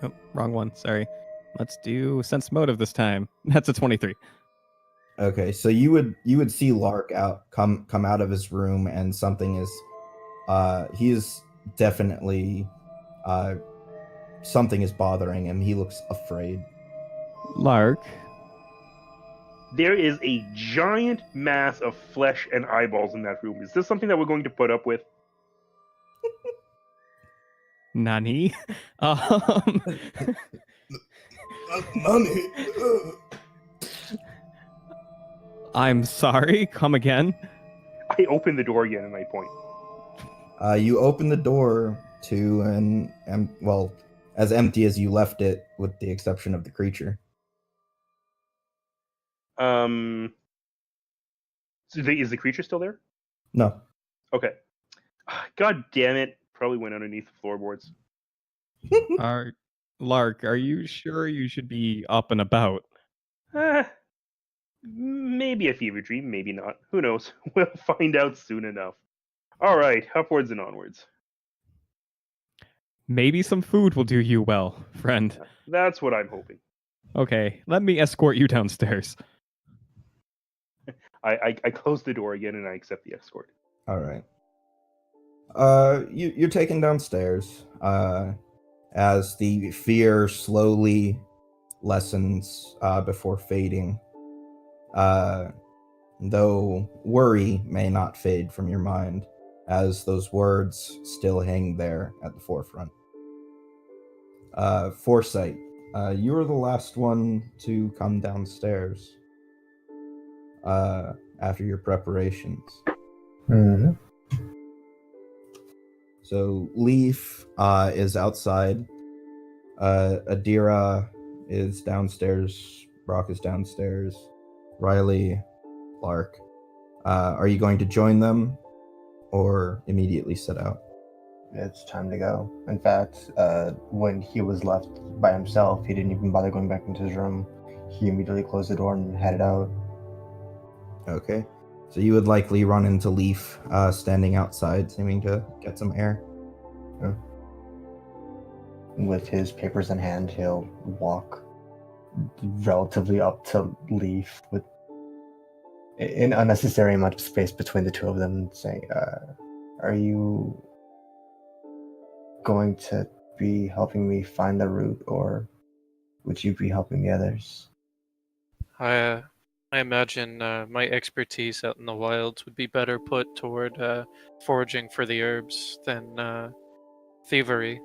Oh, wrong one. Sorry. Let's do sense motive this time. That's a 23. Okay, so you would see Lark come out of his room, and something is he is definitely something is bothering him. He looks afraid. Lark. There is a giant mass of flesh and eyeballs in that room. Is this something that we're going to put up with? Nani? Nani? I'm sorry. Come again. I open the door again and I point. You open the door to well, as empty as you left it, with the exception of the creature. So is the creature still there? No. Okay. God damn it! Probably went underneath the floorboards. Lark, are you sure you should be up and about? Maybe a fever dream, maybe not. Who knows? We'll find out soon enough. All right, upwards and onwards. Maybe some food will do you well, friend. That's what I'm hoping. Okay, let me escort you downstairs. I close the door again and I accept the escort. All right. You're taken downstairs. As the fear slowly lessens before fading. Though worry may not fade from your mind, as those words still hang there at the forefront. Foresight, you were the last one to come downstairs after your preparations. Mm-hmm. So Leaf is outside. Adira is downstairs. Brock is downstairs. Riley, Lark. Are you going to join them or immediately set out? It's time to go. In fact, when he was left by himself, he didn't even bother going back into his room. He immediately closed the door and headed out. Okay. So you would likely run into Leaf standing outside, seeming to get some air. Yeah. With his papers in hand, he'll walk relatively up to Leaf with an unnecessary amount of space between the two of them, and say, are you going to be helping me find the route, or would you be helping the others? I imagine my expertise out in the wilds would be better put toward foraging for the herbs than thievery.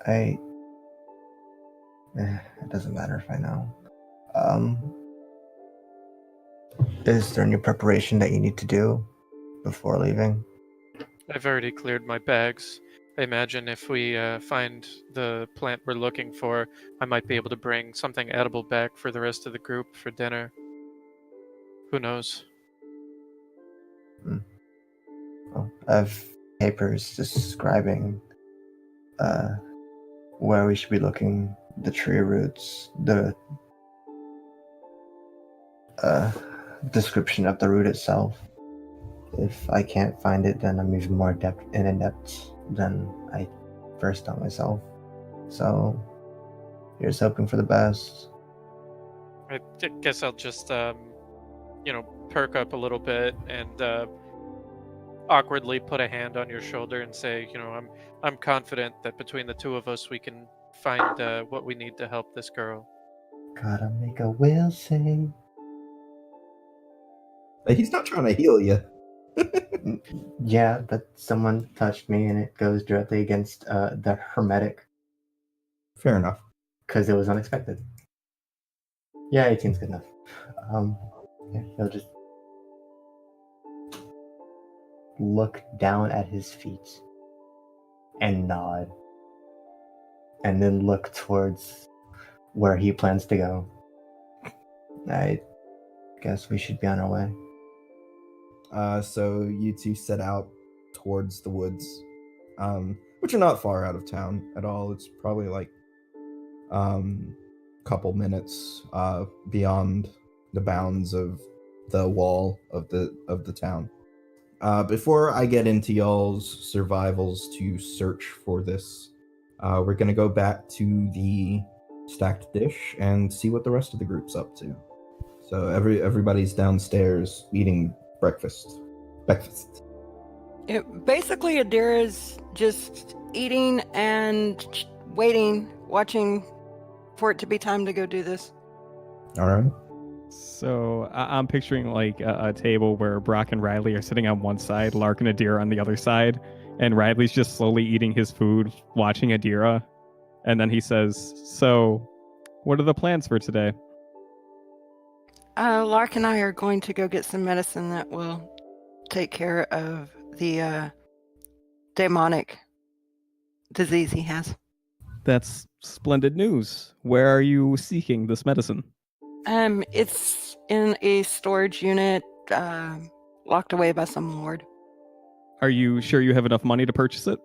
It doesn't matter if I know. Is there any preparation that you need to do before leaving? I've already cleared my bags. I imagine if we find the plant we're looking for, I might be able to bring something edible back for the rest of the group for dinner. Who knows? Well, I have papers describing where we should be looking, the tree roots, the description of the route itself. If I can't find it, then I'm even more inept than I first thought myself. So, Here's hoping for the best. I guess I'll just, perk up a little bit and awkwardly put a hand on your shoulder and say, I'm confident that between the two of us we can find what we need to help this girl. Gotta make a will save. He's not trying to heal you. Yeah, but someone touched me and it goes directly against the hermetic Fair enough. because it was unexpected. Yeah, 18's good enough. Yeah, he'll just look down at his feet and nod, and then look towards where he plans to go. I guess we should be on our way. So you two set out towards the woods, which are not far out of town at all. It's probably like couple minutes beyond the bounds of the wall of the town. Before I get into y'all's survivals to search for this, we're gonna go back to the stacked dish and see what the rest of the group's up to. So everybody's downstairs eating breakfast. Basically, Adira's just eating and waiting, watching for it to be time to go do this. All right. So I'm picturing like a table where Brock and Riley are sitting on one side, Lark and Adira on the other side, and Riley's just slowly eating his food, watching Adira, and then he says, "So, what are the plans for today?" Lark and I are going to go get some medicine that will take care of the demonic disease he has. That's splendid news. Where are you seeking this medicine? It's in a storage unit, locked away by some lord. Are you sure you have enough money to purchase it?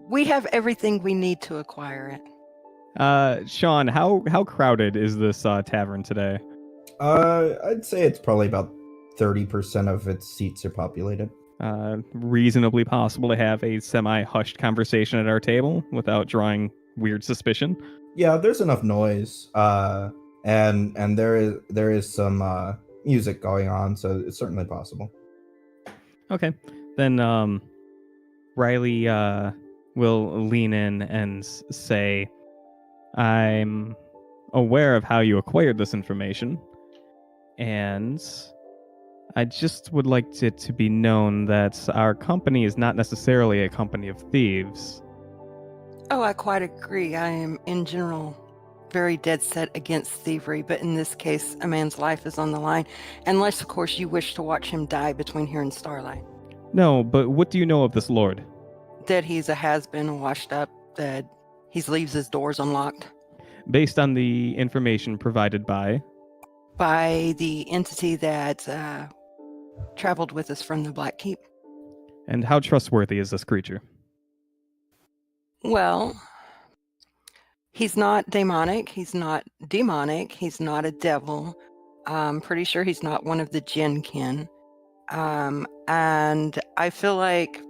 We have everything we need to acquire it. Sean, how crowded is this tavern today? I'd say it's probably about 30% of its seats are populated. Reasonably possible to have a semi-hushed conversation at our table without drawing weird suspicion. Yeah, there's enough noise, and there is some music going on, so it's certainly possible. Okay, then Riley will lean in and say, "I'm aware of how you acquired this information, and I just would like it to be known that our company is not necessarily a company of thieves." Oh, I quite agree. I am, in general, very dead set against thievery, but in this case, a man's life is on the line, unless, of course, you wish to watch him die between here and Starlight. No, but what do you know of this lord? That he's a has-been, washed up, that he leaves his doors unlocked. Based on the information provided by the entity that traveled with us from the Black Keep. And how trustworthy is this creature? Well, he's not demonic, he's not demonic, he's not a devil. I'm pretty sure he's not one of the Jinn kin. And I feel like,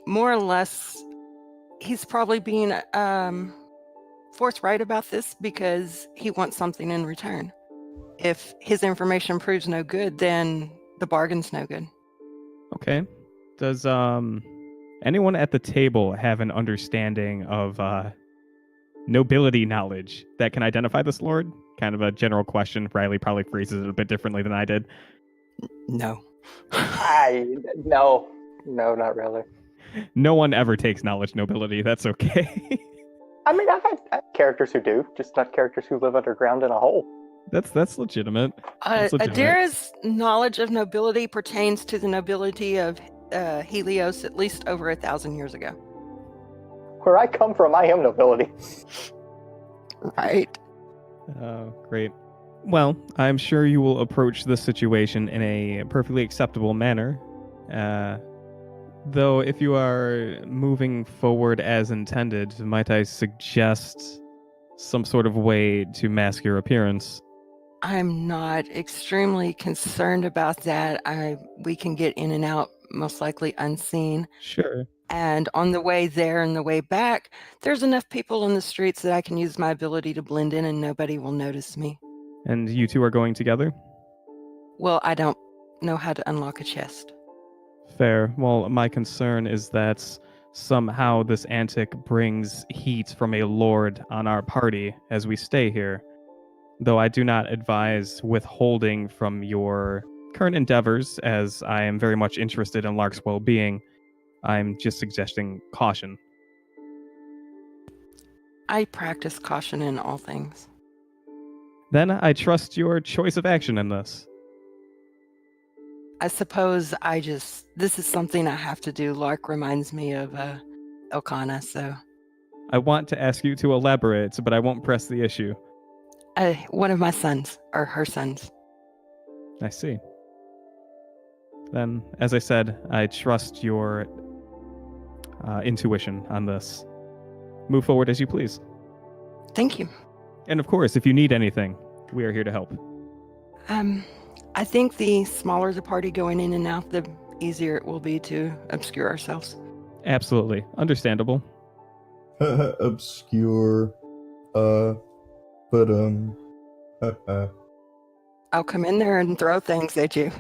more or less, he's probably being forthright about this because he wants something in return. If his information proves no good, then the bargain's no good. Okay. Does anyone at the table have an understanding of nobility knowledge that can identify this lord? Kind of a general question. Riley probably phrases it a bit differently than I did. No. No, not really. No one ever takes knowledge nobility. That's okay. I mean, I've had characters who do, just not characters who live underground in a hole. That's legitimate. That's legitimate. Adira's knowledge of nobility pertains to the nobility of Helios at least over 1,000 years ago. Where I come from, I am nobility. Right. Oh, great. Well, I'm sure you will approach this situation in a perfectly acceptable manner. Though, if you are moving forward as intended, might I suggest some sort of way to mask your appearance? I'm not extremely concerned about that. We can get in and out, most likely unseen. Sure. And on the way there and the way back, there's enough people on the streets that I can use my ability to blend in and nobody will notice me. And you two are going together? Well, I don't know how to unlock a chest. Fair. Well, my concern is that somehow this antic brings heat from a lord on our party as we stay here. Though I do not advise withholding from your current endeavors, as I am very much interested in Lark's well-being. I'm just suggesting caution. I practice caution in all things. Then I trust your choice of action in this. I suppose this is something I have to do. Lark reminds me of Elkanah, so. I want to ask you to elaborate, but I won't press the issue. One of my sons, or her sons. I see. Then, as I said, I trust your intuition on this. Move forward as you please. Thank you. And of course, if you need anything, we are here to help. I think the smaller the party going in and out, the easier it will be to obscure ourselves. Absolutely. Understandable. Obscure. I'll come in there and throw things at you.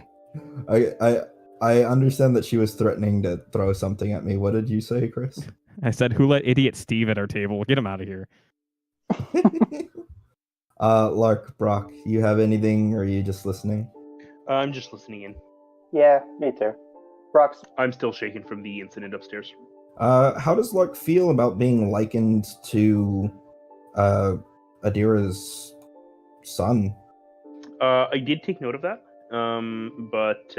I understand that she was threatening to throw something at me. What did you say, Chris? I said, who let idiot Steve at our table? Get him out of here. Lark, Brock, you have anything, or are you just listening? I'm just listening in. Yeah, me too. Brock's I'm still shaken from the incident upstairs. How does Lark feel about being likened to Adira's son? I did take note of that, but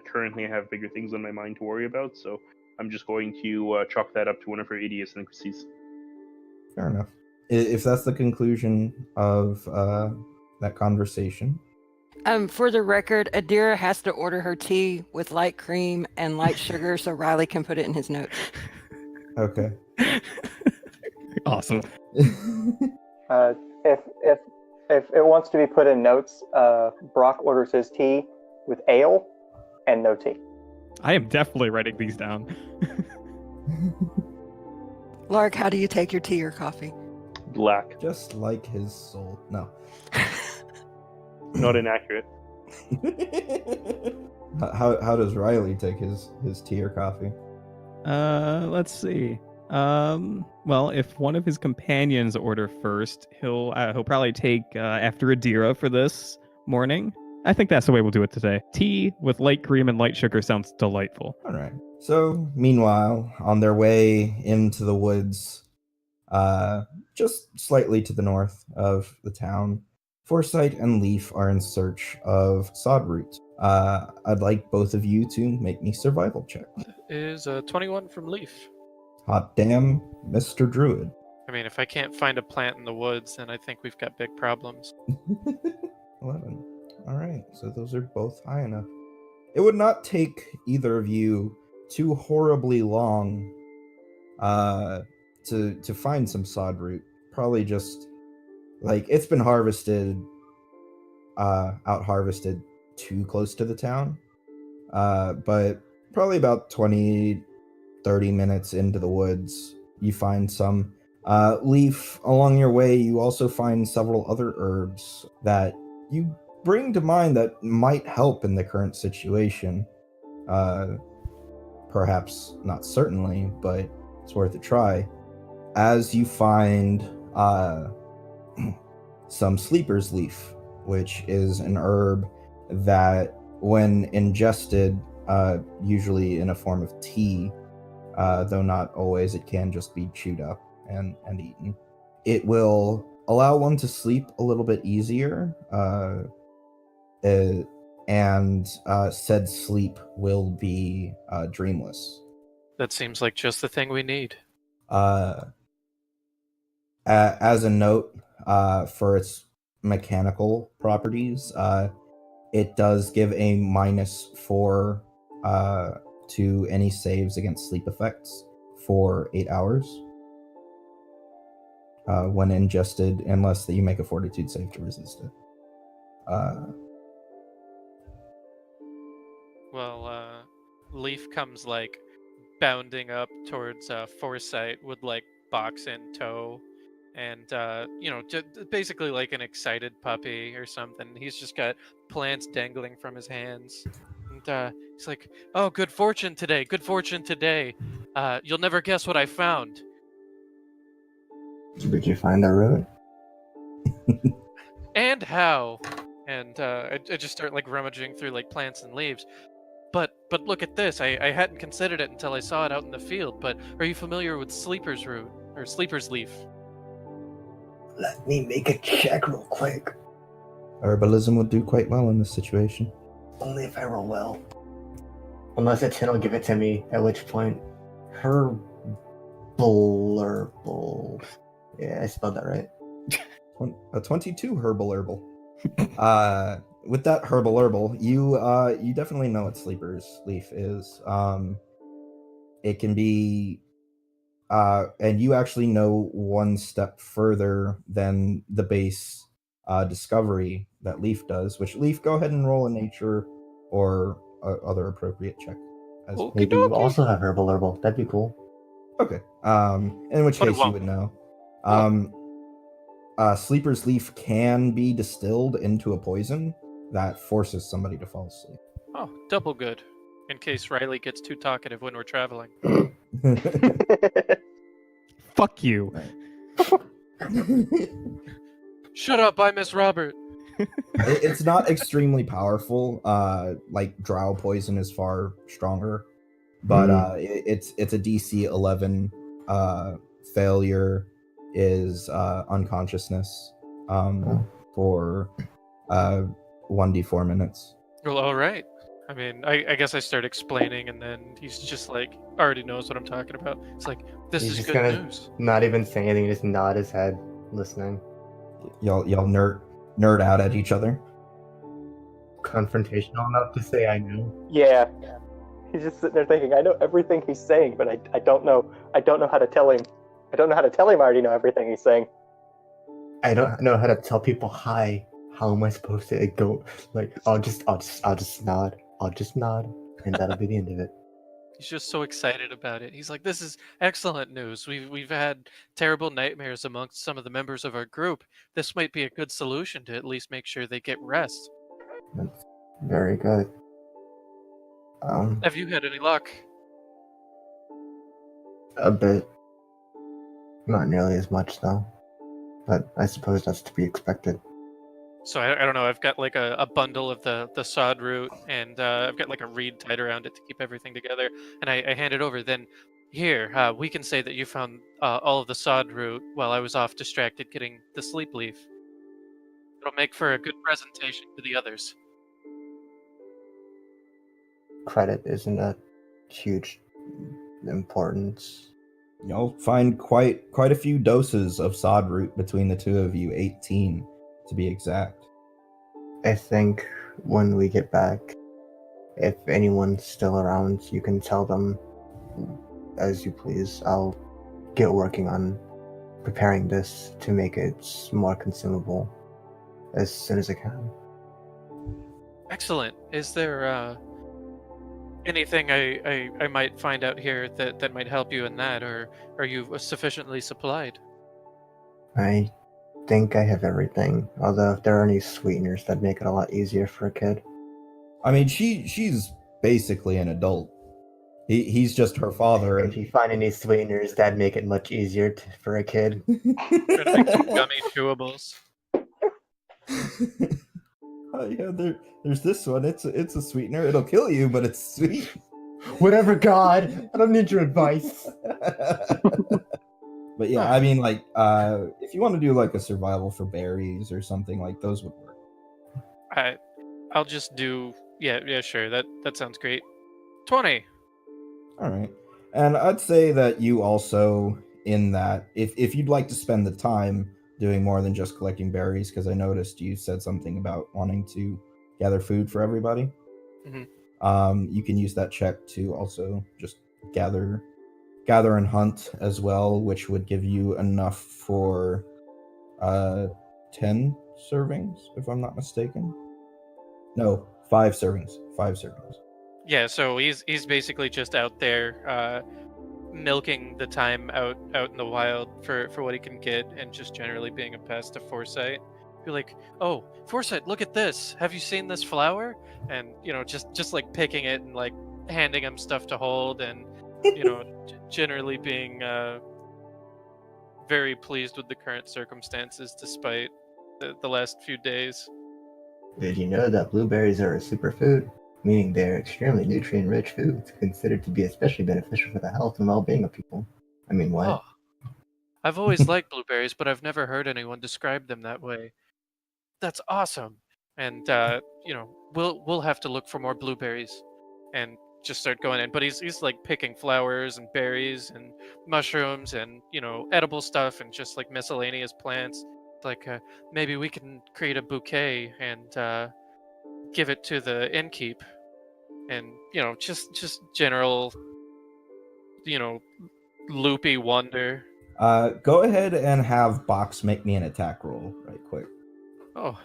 currently I have bigger things on my mind to worry about, so I'm just going to chalk that up to one of her Hideous intricacies. Fair enough. If that's the conclusion of that conversation. For the record, Adira has to order her tea with light cream and light sugar so Riley can put it in his notes. Okay. Awesome. If it wants to be put in notes, Brock orders his tea with ale and no tea. I am definitely writing these down. Lark, how do you take your tea or coffee? Black. Just like his soul. No. Not inaccurate. How does Riley take his tea or coffee? Let's see. Well, if one of his companions order first, he'll probably take after Adira for this morning. I think that's the way we'll do it today. Tea with light cream and light sugar sounds delightful. All right. So, meanwhile, on their way into the woods, just slightly to the north of the town, Foresight and Leaf are in search of sod root. I'd like both of you to make me survival check. Is 21 from Leaf. Hot damn, Mr. Druid. I mean, if I can't find a plant in the woods, then I think we've got big problems. 11. All right, so those are both high enough. It would not take either of you too horribly long to find some sod root. Probably just like it's been harvested, out harvested too close to the town. But probably about 20, 30 minutes into the woods, you find some. Leaf, along your way, you also find several other herbs that you bring to mind that might help in the current situation. Perhaps not certainly, but it's worth a try. As you find some sleeper's leaf, which is an herb that, when ingested, usually in a form of tea, though not always, it can just be chewed up and eaten. It will allow one to sleep a little bit easier, and said sleep will be dreamless. That seems like just the thing we need. As a note, for its mechanical properties, it does give a -4 to any saves against sleep effects for 8 hours when ingested, unless that you make a fortitude save to resist it. Well, Leaf comes like bounding up towards Foresight with like box in tow, and basically like an excited puppy or something. He's just got plants dangling from his hands, and he's like, "Oh, good fortune today! Good fortune today! You'll never guess what I found." Did you find the root? And how? And I just start like rummaging through like plants and leaves. But look at this. I hadn't considered it until I saw it out in the field. But are you familiar with sleeper's root or sleeper's leaf? Let me make a check real quick. Herbalism would do quite well in this situation. Only if I roll well. Unless a 10 will give it to me, at which point herbal. Yeah, I spelled that right. A 22 herbal. With that herbal, you definitely know what sleeper's leaf is. It can be, and you actually know one step further than the base discovery that Leaf does. Which Leaf, go ahead and roll a nature or other appropriate check. Maybe you also have herbal. That'd be cool. Okay. In which But it case you won't. would know. Sleeper's leaf can be distilled into a poison that forces somebody to fall asleep. Oh, double good. In case Riley gets too talkative when we're traveling. Fuck you. Shut up, I miss Robert. It's not extremely powerful. Like drow poison is far stronger, but it's a DC 11. Failure is unconsciousness for 1d4 minutes. Well, all right. I mean, I guess I start explaining, and then he's just like already knows what I'm talking about. It's like, this He's is just good gonna news. not even say anything, just nod his head, listening. Y'all nerd out at each other. Confrontational enough to say I know. Yeah. He's just sitting there thinking, I know everything he's saying, but I don't know how to tell him. I don't know how to tell him I already know everything he's saying. I don't know how to tell people hi. How am I supposed to go? Like, I'll just nod. I'll just nod, and that'll be the end of it. He's just so excited about it. He's like, "This is excellent news. We've had terrible nightmares amongst some of the members of our group. This might be a good solution to at least make sure they get rest." That's very good. Have you had any luck? A bit. Not nearly as much though. But I suppose that's to be expected. So I don't know. I've got like a bundle of the sod root, and I've got like a reed tied around it to keep everything together. And I hand it over. Then, here, we can say that you found all of the sod root while I was off distracted getting the sleep leaf. It'll make for a good presentation to the others. Credit isn't a huge importance. You'll find quite a few doses of sod root between the two of you, 18 to be exact. I think when we get back, if anyone's still around, you can tell them as you please. I'll get working on preparing this to make it more consumable as soon as I can. Excellent. Is there anything I might find out here that might help you in that, or are you sufficiently supplied? I think I have everything, although if there are any sweeteners, that'd make it a lot easier for a kid. I mean, she's basically an adult. He's just her father. If you find any sweeteners, that'd make it much easier for a kid. Trying to make some gummy chewables. Yeah, there's this one. It's a sweetener. It'll kill you, but it's sweet. Whatever, God. I don't need your advice. But yeah, I mean, like, if you want to do like a survival for berries or something, like those would work. I'll just do yeah, sure. That sounds great. 20. All right. And I'd say that you also, in that, if you'd like to spend the time doing more than just collecting berries, because I noticed you said something about wanting to gather food for everybody. Mm-hmm. You can use that check to also just gather and hunt as well, which would give you enough for 10 servings, if I'm not mistaken. No, 5 servings. 5 servings. Yeah, so he's basically just out there milking the time out in the wild for what he can get, and just generally being a pest to Foresight. Be like, "Oh, Foresight, look at this. Have you seen this flower?" And just like picking it and like handing him stuff to hold, and generally being very pleased with the current circumstances despite the last few days. Did you know that blueberries are a superfood? Meaning they're extremely nutrient-rich foods, considered to be especially beneficial for the health and well-being of people. I mean, what? Oh, I've always liked blueberries, but I've never heard anyone describe them that way. That's awesome. And we'll have to look for more blueberries and just start going in. But he's like picking flowers and berries and mushrooms and edible stuff and just like miscellaneous plants. Like maybe we can create a bouquet and give it to the innkeep, and just general loopy wonder. Go ahead and have Box make me an attack roll right quick. Oh,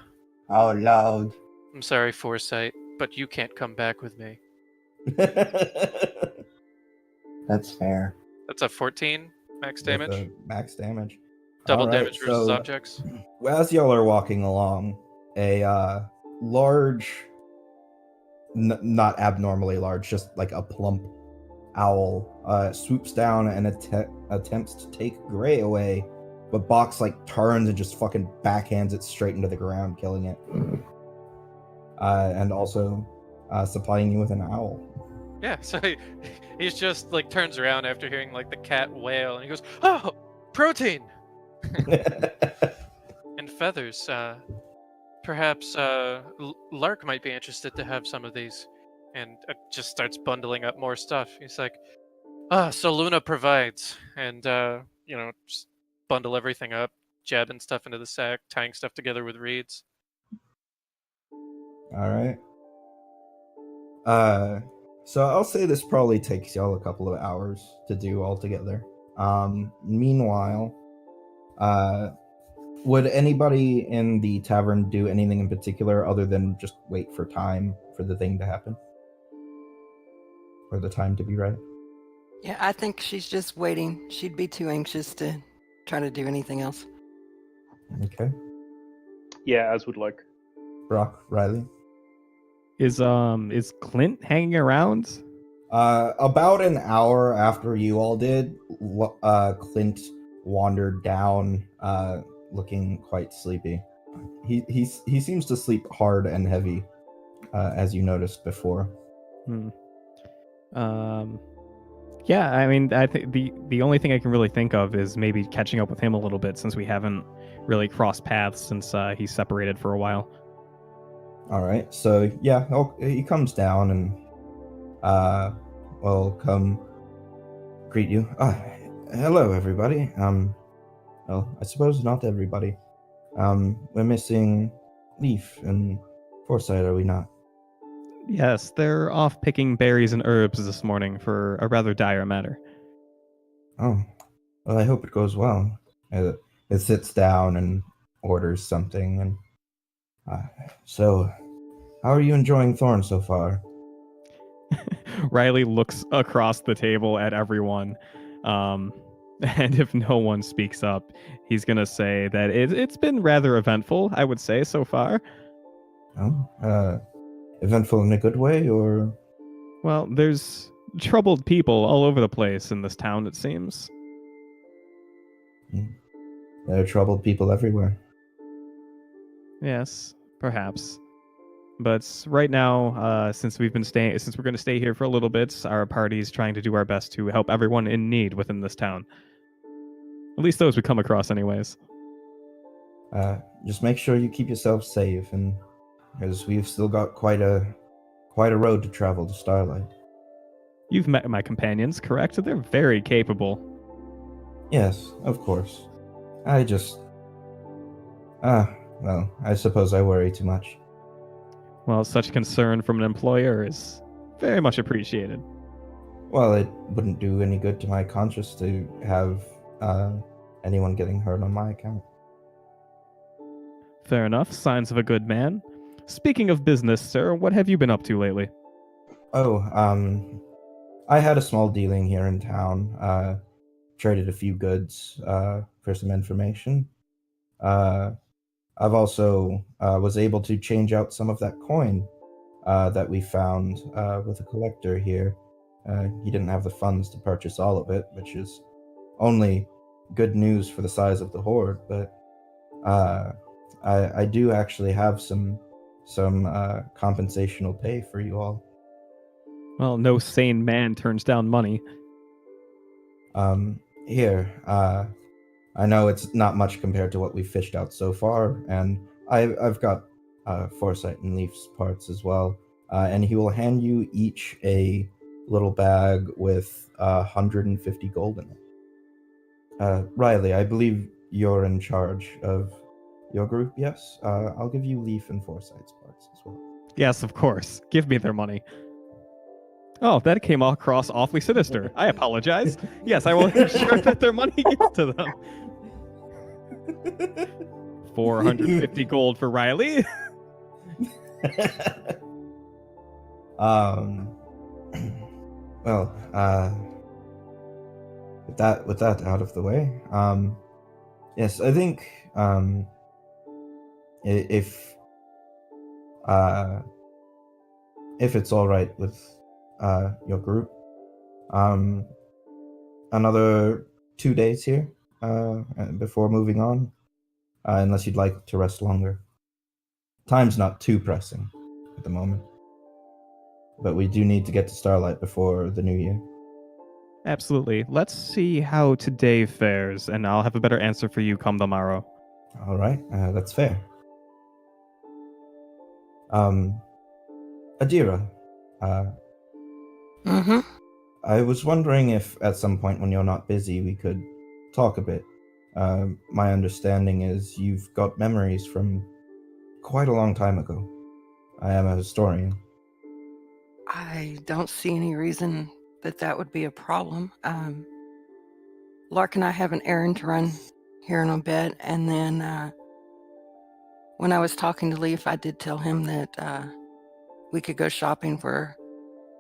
Out loud. I'm sorry, Foresight, but you can't come back with me. That's fair. That's a 14 max With damage. the max damage. Double All right, damage versus so, objects. As y'all are walking along, a large, not abnormally large, just like a plump owl swoops down and attempts to take Gray away, but Box like turns and just fucking backhands it straight into the ground, killing it. And also supplying you with an owl. Yeah, so he's just like turns around after hearing like the cat wail, and he goes, "Oh, protein and feathers. Perhaps Lark might be interested to have some of these." And just starts bundling up more stuff. He's like, so Luna provides, and just bundle everything up, jabbing stuff into the sack, tying stuff together with reeds. All right. So I'll say this probably takes y'all a couple of hours to do altogether. Meanwhile, would anybody in the tavern do anything in particular other than just wait for time for the thing to happen? Or the time to be right? Yeah, I think she's just waiting. She'd be too anxious to try to do anything else. Okay. Yeah, as would like. Brock, Riley? Is Clint hanging around? About an hour after you all did, Clint wandered down, looking quite sleepy. He seems to sleep hard and heavy, as you noticed before. Yeah, I mean, I think the only thing I can really think of is maybe catching up with him a little bit, since we haven't really crossed paths since he's separated for a while. All right, so yeah, he comes down and will come greet you. Hello, everybody. Well, I suppose not everybody. We're missing Leaf and Foresight, are we not? Yes, they're off picking berries and herbs this morning for a rather dire matter. Oh, well, I hope it goes well. It sits down and orders something, and so, how are you enjoying Thorn so far? Riley looks across the table at everyone, and if no one speaks up, he's gonna say that it's been rather eventful, I would say, so far. Oh, eventful in a good way, or? Well, there's troubled people all over the place in this town, it seems. There are troubled people everywhere. Yes, perhaps. But right now, since we're going to stay here for a little bit, our party's trying to do our best to help everyone in need within this town. At least those we come across, anyways. Just make sure you keep yourself safe, and because we've still got quite a road to travel to Starlight. You've met my companions, correct? They're very capable. Yes, of course. I just... well, I suppose I worry too much. Well, such concern from an employer is very much appreciated. Well, it wouldn't do any good to my conscience to have anyone getting hurt on my account. Fair enough. Signs of a good man. Speaking of business, sir, what have you been up to lately? Oh, I had a small dealing here in town. Traded a few goods for some information. I've also was able to change out some of that coin that we found with a collector here. He didn't have the funds to purchase all of it, which is only good news for the size of the horde. But I do actually have some compensational pay for you all. Well, no sane man turns down money. Here, I know it's not much compared to what we've fished out so far, and I've got Foresight and Leaf's parts as well. And he will hand you each a little bag with 150 gold in it. Riley, I believe you're in charge of your group, yes? I'll give you Leaf and Foresight's parts as well. Yes, of course. Give me their money. Oh, that came across awfully sinister. I apologize. Yes, I will ensure that their money gets to them. 450 gold for Riley. Well, with that out of the way, yes, I think if it's all right with your group, another 2 days here before moving on, unless you'd like to rest longer. Time's not too pressing at the moment, but we do need to get to Starlight before the new year. Absolutely. Let's see how today fares, and I'll have a better answer for you come the morrow. All right, that's fair. Adira, Mm-hmm. I was wondering if at some point when you're not busy, we could talk a bit. My understanding is you've got memories from quite a long time ago. I am a historian. I don't see any reason that would be a problem. Lark and I have an errand to run here in a bit, and then when I was talking to Leaf, I did tell him that we could go shopping for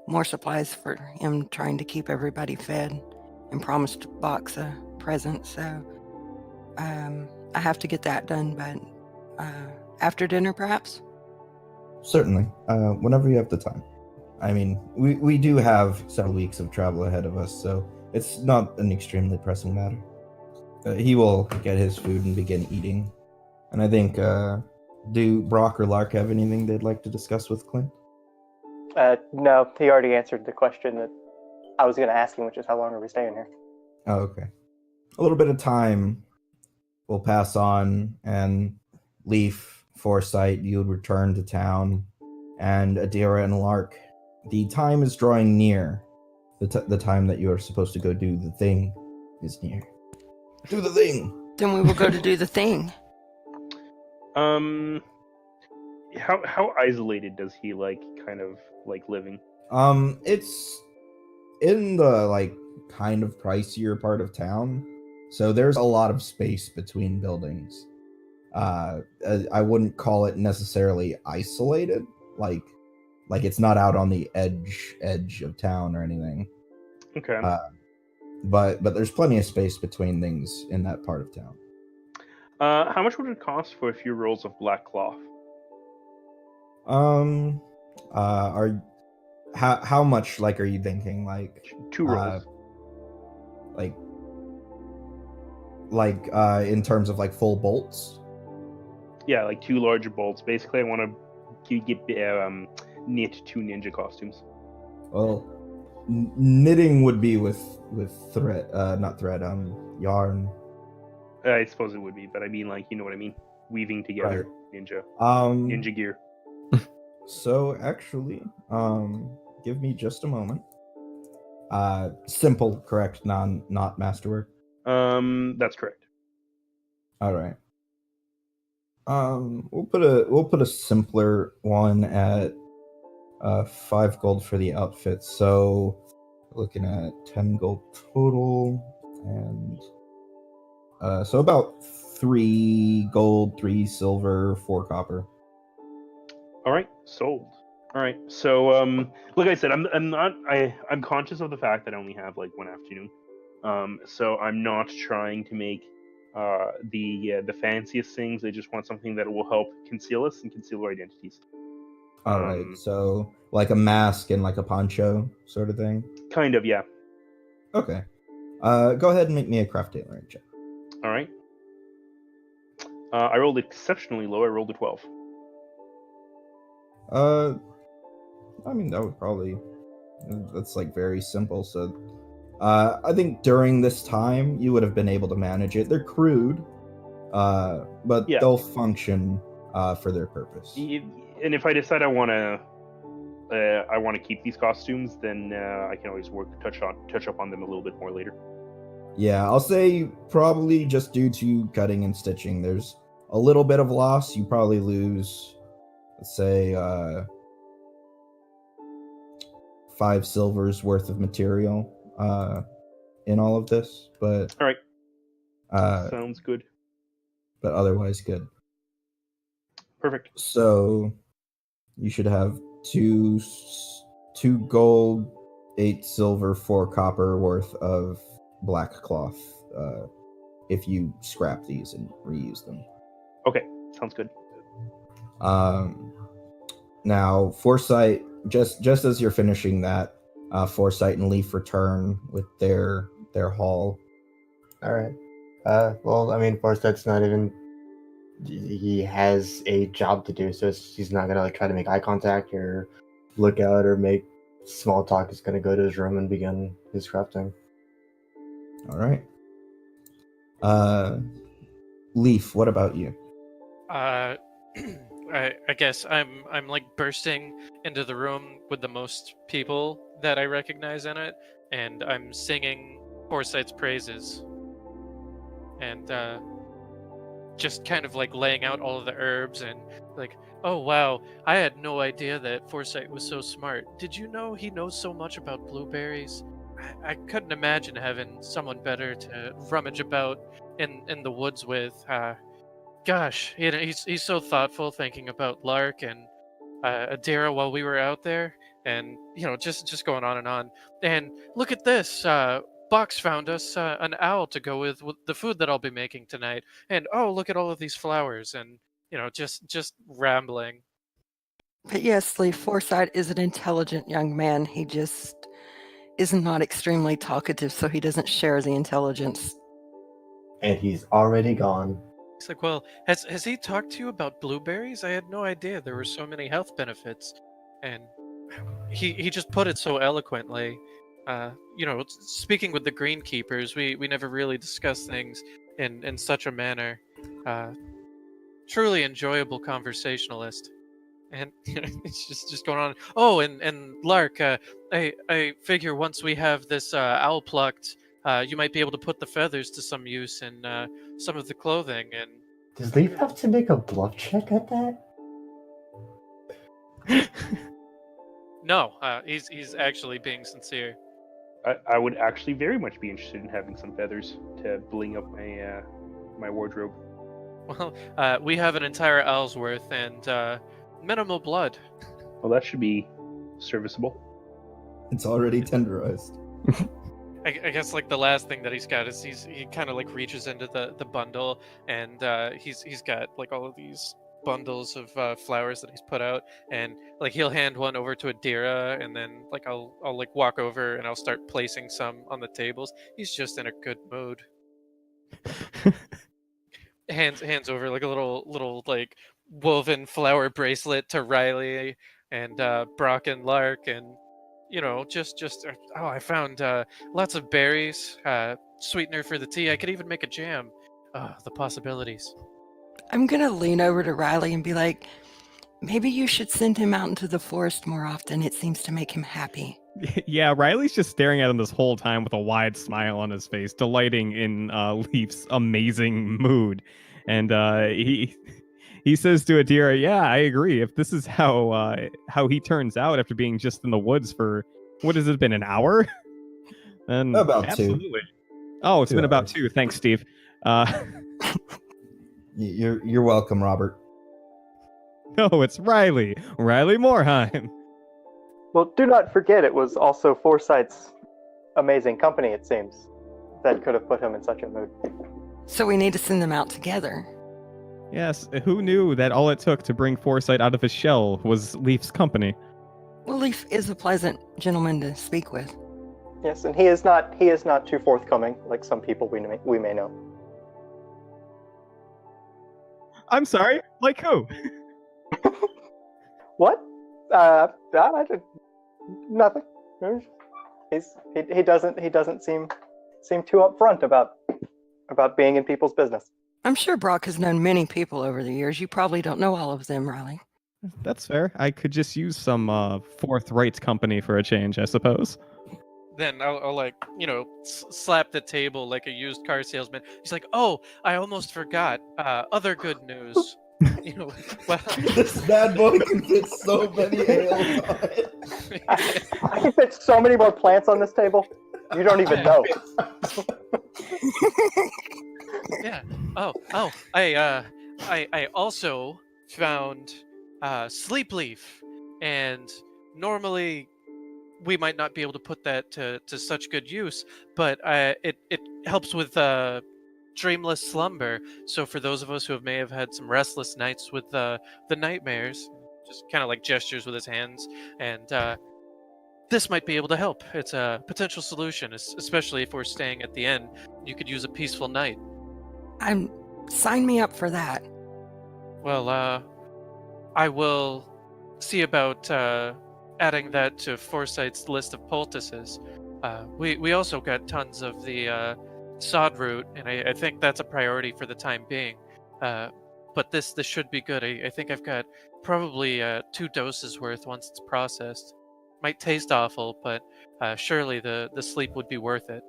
more supplies for him trying to keep everybody fed, and promised to box a present. So I have to get that done, but after dinner, perhaps? Certainly, whenever you have the time. I mean, we do have several weeks of travel ahead of us, so it's not an extremely pressing matter. He will get his food and begin eating. And I think, do Brock or Lark have anything they'd like to discuss with Clint? No, he already answered the question that I was going to ask him, which is how long are we staying here? Oh, okay. A little bit of time will pass on, and Leaf, Foresight, you would return to town, and Adira and Lark, the time is drawing near. The time that you are supposed to go do the thing is near. Do the thing! Then we will go to do the thing. How isolated does he kind of living? It's in the kind of pricier part of town, so there's a lot of space between buildings. I wouldn't call it necessarily isolated, like it's not out on the edge of town or anything. Okay. But there's plenty of space between things in that part of town. How much would it cost for a few rolls of black cloth? How much are you thinking? 2 rolls. In terms of full bolts? Yeah, 2 larger bolts. Basically, I want to get knit 2 ninja costumes. Well, knitting would be with thread, not thread, yarn. I suppose it would be, but I mean, you know what I mean? Weaving together, Right. ninja. Um, Ninja gear. So actually, give me just a moment. Simple, correct? Not masterwork. That's correct. All right. We'll put a simpler one at 5 gold for the outfit. So looking at 10 gold total, and so about 3 gold, 3 silver, 4 copper. All right, sold. All right. So, like I said, I'm conscious of the fact that I only have like one afternoon. So I'm not trying to make the fanciest things. I just want something that will help conceal us and conceal our identities. All right, so like a mask and like a poncho sort of thing. Kind of, yeah. Okay. Go ahead and make me a craft tailoring check. All right. I rolled exceptionally low. I rolled a 12. I mean that would probably that's like very simple. So, I think during this time you would have been able to manage it. They're crude, but Yeah. they'll function for their purpose. And if I decide I want to keep these costumes, then I can always touch up on them a little bit more later. Yeah, I'll say probably just due to cutting and stitching, there's a little bit of loss. You probably lose, let's say, 5 silvers worth of material in all of this, but all right, sounds good. But otherwise good. Perfect. So you should have 2 gold, 8 silver, 4 copper worth of black cloth if you scrap these and reuse them. Okay, sounds good. Now Foresight, just as you're finishing that, Foresight and Leaf return with their haul. All right. Well, I mean, Foresight's not even. He has a job to do, so he's not gonna like try to make eye contact or look out or make small talk. He's gonna go to his room and begin his crafting. All right. Leaf, what about you? I guess I'm like bursting into the room with the most people that I recognize in it, and I'm singing Foresight's praises, and just kind of like laying out all of the herbs and like, oh wow, I had no idea that Foresight was so smart. Did you know he knows so much about blueberries? I couldn't imagine having someone better to rummage about in the woods with. Gosh, he's so thoughtful, thinking about Lark and Adira while we were out there, and just going on and on. And look at this. Box found us an owl to go with the food that I'll be making tonight. And oh, look at all of these flowers, and just rambling. But yes, Lee Forsyth is an intelligent young man. He just is not extremely talkative, so he doesn't share the intelligence. And he's already gone. It's like, well, has he talked to you about blueberries? I had no idea there were so many health benefits, and he just put it so eloquently. Speaking with the greenkeepers, we never really discuss things in such a manner. Truly enjoyable conversationalist, and it's just going on. Oh, and Lark, I figure once we have this owl plucked, you might be able to put the feathers to some use in some of the clothing. And does Leaf have to make a bluff check at that? No, he's actually being sincere. I would actually very much be interested in having some feathers to bling up my wardrobe. Well, we have an entire owl's worth and minimal blood. Well, that should be serviceable. It's already tenderized. I guess like the last thing that he's got is he kind of like reaches into the bundle, and he's got like all of these bundles of flowers that he's put out, and like he'll hand one over to Adira, and then like I'll like walk over and I'll start placing some on the tables. He's just in a good mood. hands over like a little like woven flower bracelet to Riley and Brock and Lark, and I found lots of berries, sweetener for the tea. I could even make a jam. The possibilities. I'm going to lean over to Riley and be like, maybe you should send him out into the forest more often. It seems to make him happy. Yeah, Riley's just staring at him this whole time with a wide smile on his face, delighting in Leaf's amazing mood. And he says to Adira, yeah, I agree. If this is how he turns out after being just in the woods for, what has it been, an hour? Then about absolutely. 2. Oh, it's 2 been about hours. 2. Thanks, Steve. You're welcome, Robert. No, it's Riley. Riley Morheim. Well, do not forget it was also Foresight's amazing company, it seems, that could have put him in such a mood. So we need to send them out together. Yes, who knew that all it took to bring Foresight out of his shell was Leaf's company? Well, Leaf is a pleasant gentleman to speak with. Yes, and he is not too forthcoming like some people we may know. I'm sorry, like who? What? I did nothing. He doesn't seem too upfront about being in people's business. I'm sure Brock has known many people over the years. You probably don't know all of them, Riley. That's fair. I could just use some forthright company for a change, I suppose. Then I'll like, slap the table like a used car salesman. He's like, "Oh, I almost forgot. Other good news." Well, This bad boy can fit so many ales on it. I can fit so many more plants on this table. You don't even know. yeah. Oh. I also found Sleep Leaf, and normally we might not be able to put that to such good use, but it helps with dreamless slumber. So for those of us who may have had some restless nights with the nightmares, just kind of like gestures with his hands, and this might be able to help. It's a potential solution, especially if we're staying at the inn. You could use a peaceful night. Sign me up for that. Well, I will see about adding that to Foresight's list of poultices. We also got tons of the sod root, and I think that's a priority for the time being. But this should be good. I think I've got probably 2 doses worth once it's processed. Might taste awful, but surely the sleep would be worth it.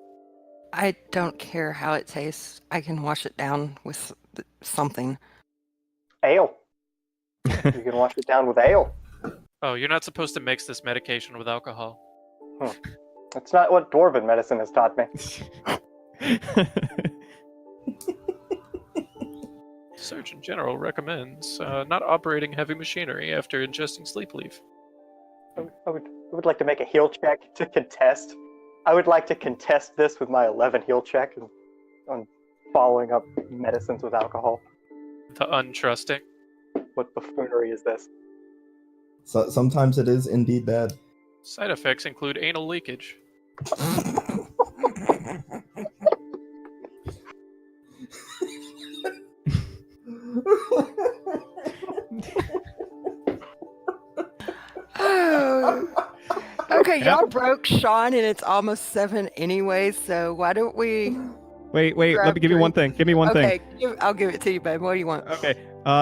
I don't care how it tastes. I can wash it down with something. Ale. You can wash it down with ale. Oh, you're not supposed to mix this medication with alcohol. That's not what dwarven medicine has taught me. Surgeon General recommends not operating heavy machinery after ingesting Sleep Leaf. I would like to make a heal check to contest. I would like to contest this with my 11 heal check on following up medicines with alcohol. The untrusting. What buffoonery is this? So sometimes it is indeed bad. Side effects include anal leakage. Okay, y'all broke Sean, and it's almost 7 anyway, so why don't we... Wait, let me give you one thing. Give me one thing. Okay, I'll give it to you, babe. What do you want? Okay,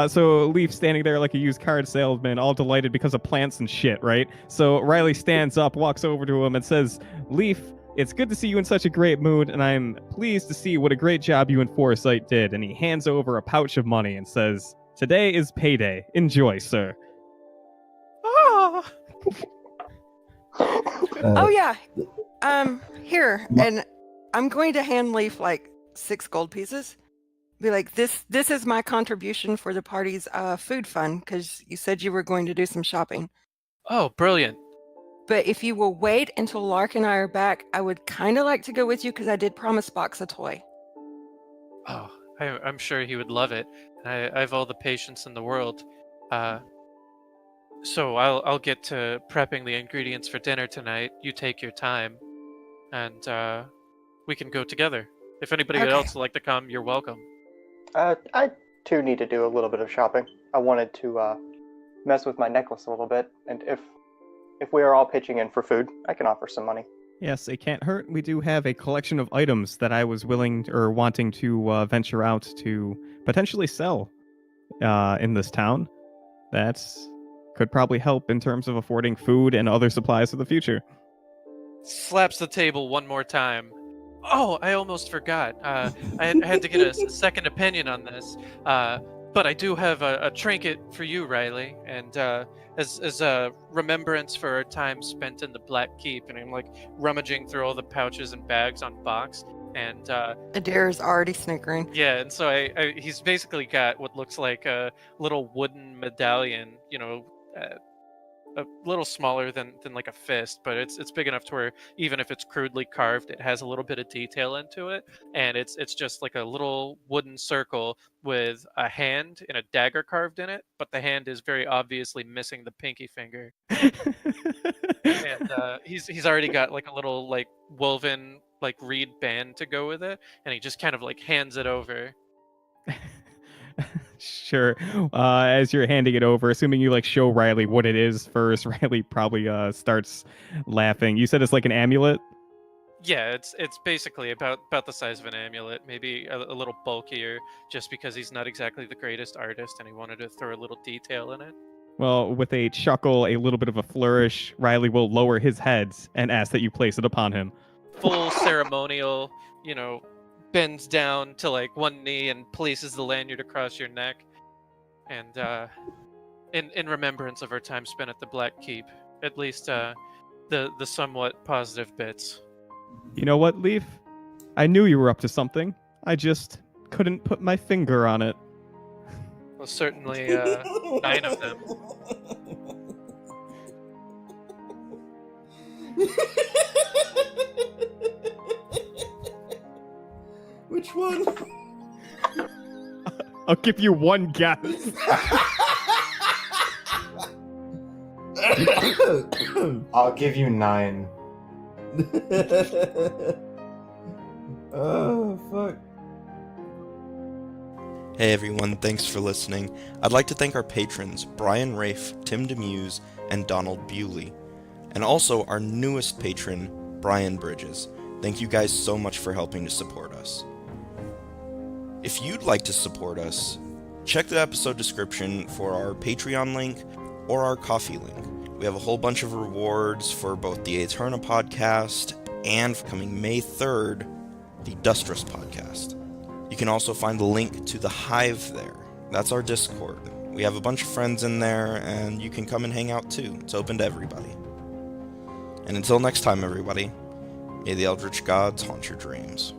so Leaf standing there like a used card salesman, all delighted because of plants and shit, right? So Riley stands up, walks over to him, and says, "Leaf, it's good to see you in such a great mood, and I'm pleased to see what a great job you and Foresight did." And he hands over a pouch of money and says, "Today is payday. Enjoy, sir." Ah! Oh, yeah. Here, and I'm going to hand Leaf like 6 gold pieces. Be like, this is my contribution for the party's food fund, because you said you were going to do some shopping. Oh, brilliant. But if you will wait until Lark and I are back, I would kind of like to go with you, because I did promise Box a toy. Oh, I'm sure he would love it. I have all the patience in the world. So I'll get to prepping the ingredients for dinner tonight. You take your time, and we can go together. If anybody else would like to come, you're welcome. I too need to do a little bit of shopping. I wanted to mess with my necklace a little bit, and if we are all pitching in for food, I can offer some money. Yes, it can't hurt. We do have a collection of items that I was willing or wanting to venture out to potentially sell in this town. That's could probably help in terms of affording food and other supplies for the future. Slaps the table one more time. Oh, I almost forgot. I had to get a second opinion on this. But I do have a trinket for you, Riley, and as a remembrance for our time spent in the Black Keep. And I'm like rummaging through all the pouches and bags on Box. And Adair's already snickering. Yeah, and so he's basically got what looks like a little wooden medallion, a little smaller than like a fist, but it's big enough to where even if it's crudely carved, it has a little bit of detail into it, and it's just like a little wooden circle with a hand and a dagger carved in it, but the hand is very obviously missing the pinky finger. And he's already got like a little like woven like reed band to go with it, and he just kind of like hands it over. Sure. As you're handing it over, assuming you like show Riley what it is first, Riley probably starts laughing. You said it's like an amulet? Yeah, it's basically about the size of an amulet, maybe a little bulkier, just because he's not exactly the greatest artist, and he wanted to throw a little detail in it. Well, with a chuckle, a little bit of a flourish, Riley will lower his head and ask that you place it upon him. Full ceremonial, bends down to like one knee and places the lanyard across your neck, and in remembrance of our time spent at the Black Keep, at least the somewhat positive bits. You know what, Leaf? I knew you were up to something. I just couldn't put my finger on it. Well, certainly 9 of them. Which one? I'll give you one guess. I'll give you 9. Oh, fuck. Hey everyone, thanks for listening. I'd like to thank our patrons, Brian Raif, Tim Demeuse, and Donald Buley. And also our newest patron, Brian Bridges. Thank you guys so much for helping to support us. If you'd like to support us, check the episode description for our Patreon link or our Ko-fi link. We have a whole bunch of rewards for both the Eterna podcast and coming May 3rd, the Dustrous podcast. You can also find the link to the Hive there. That's our Discord. We have a bunch of friends in there, and you can come and hang out too. It's open to everybody. And until next time, everybody, may the Eldritch Gods haunt your dreams.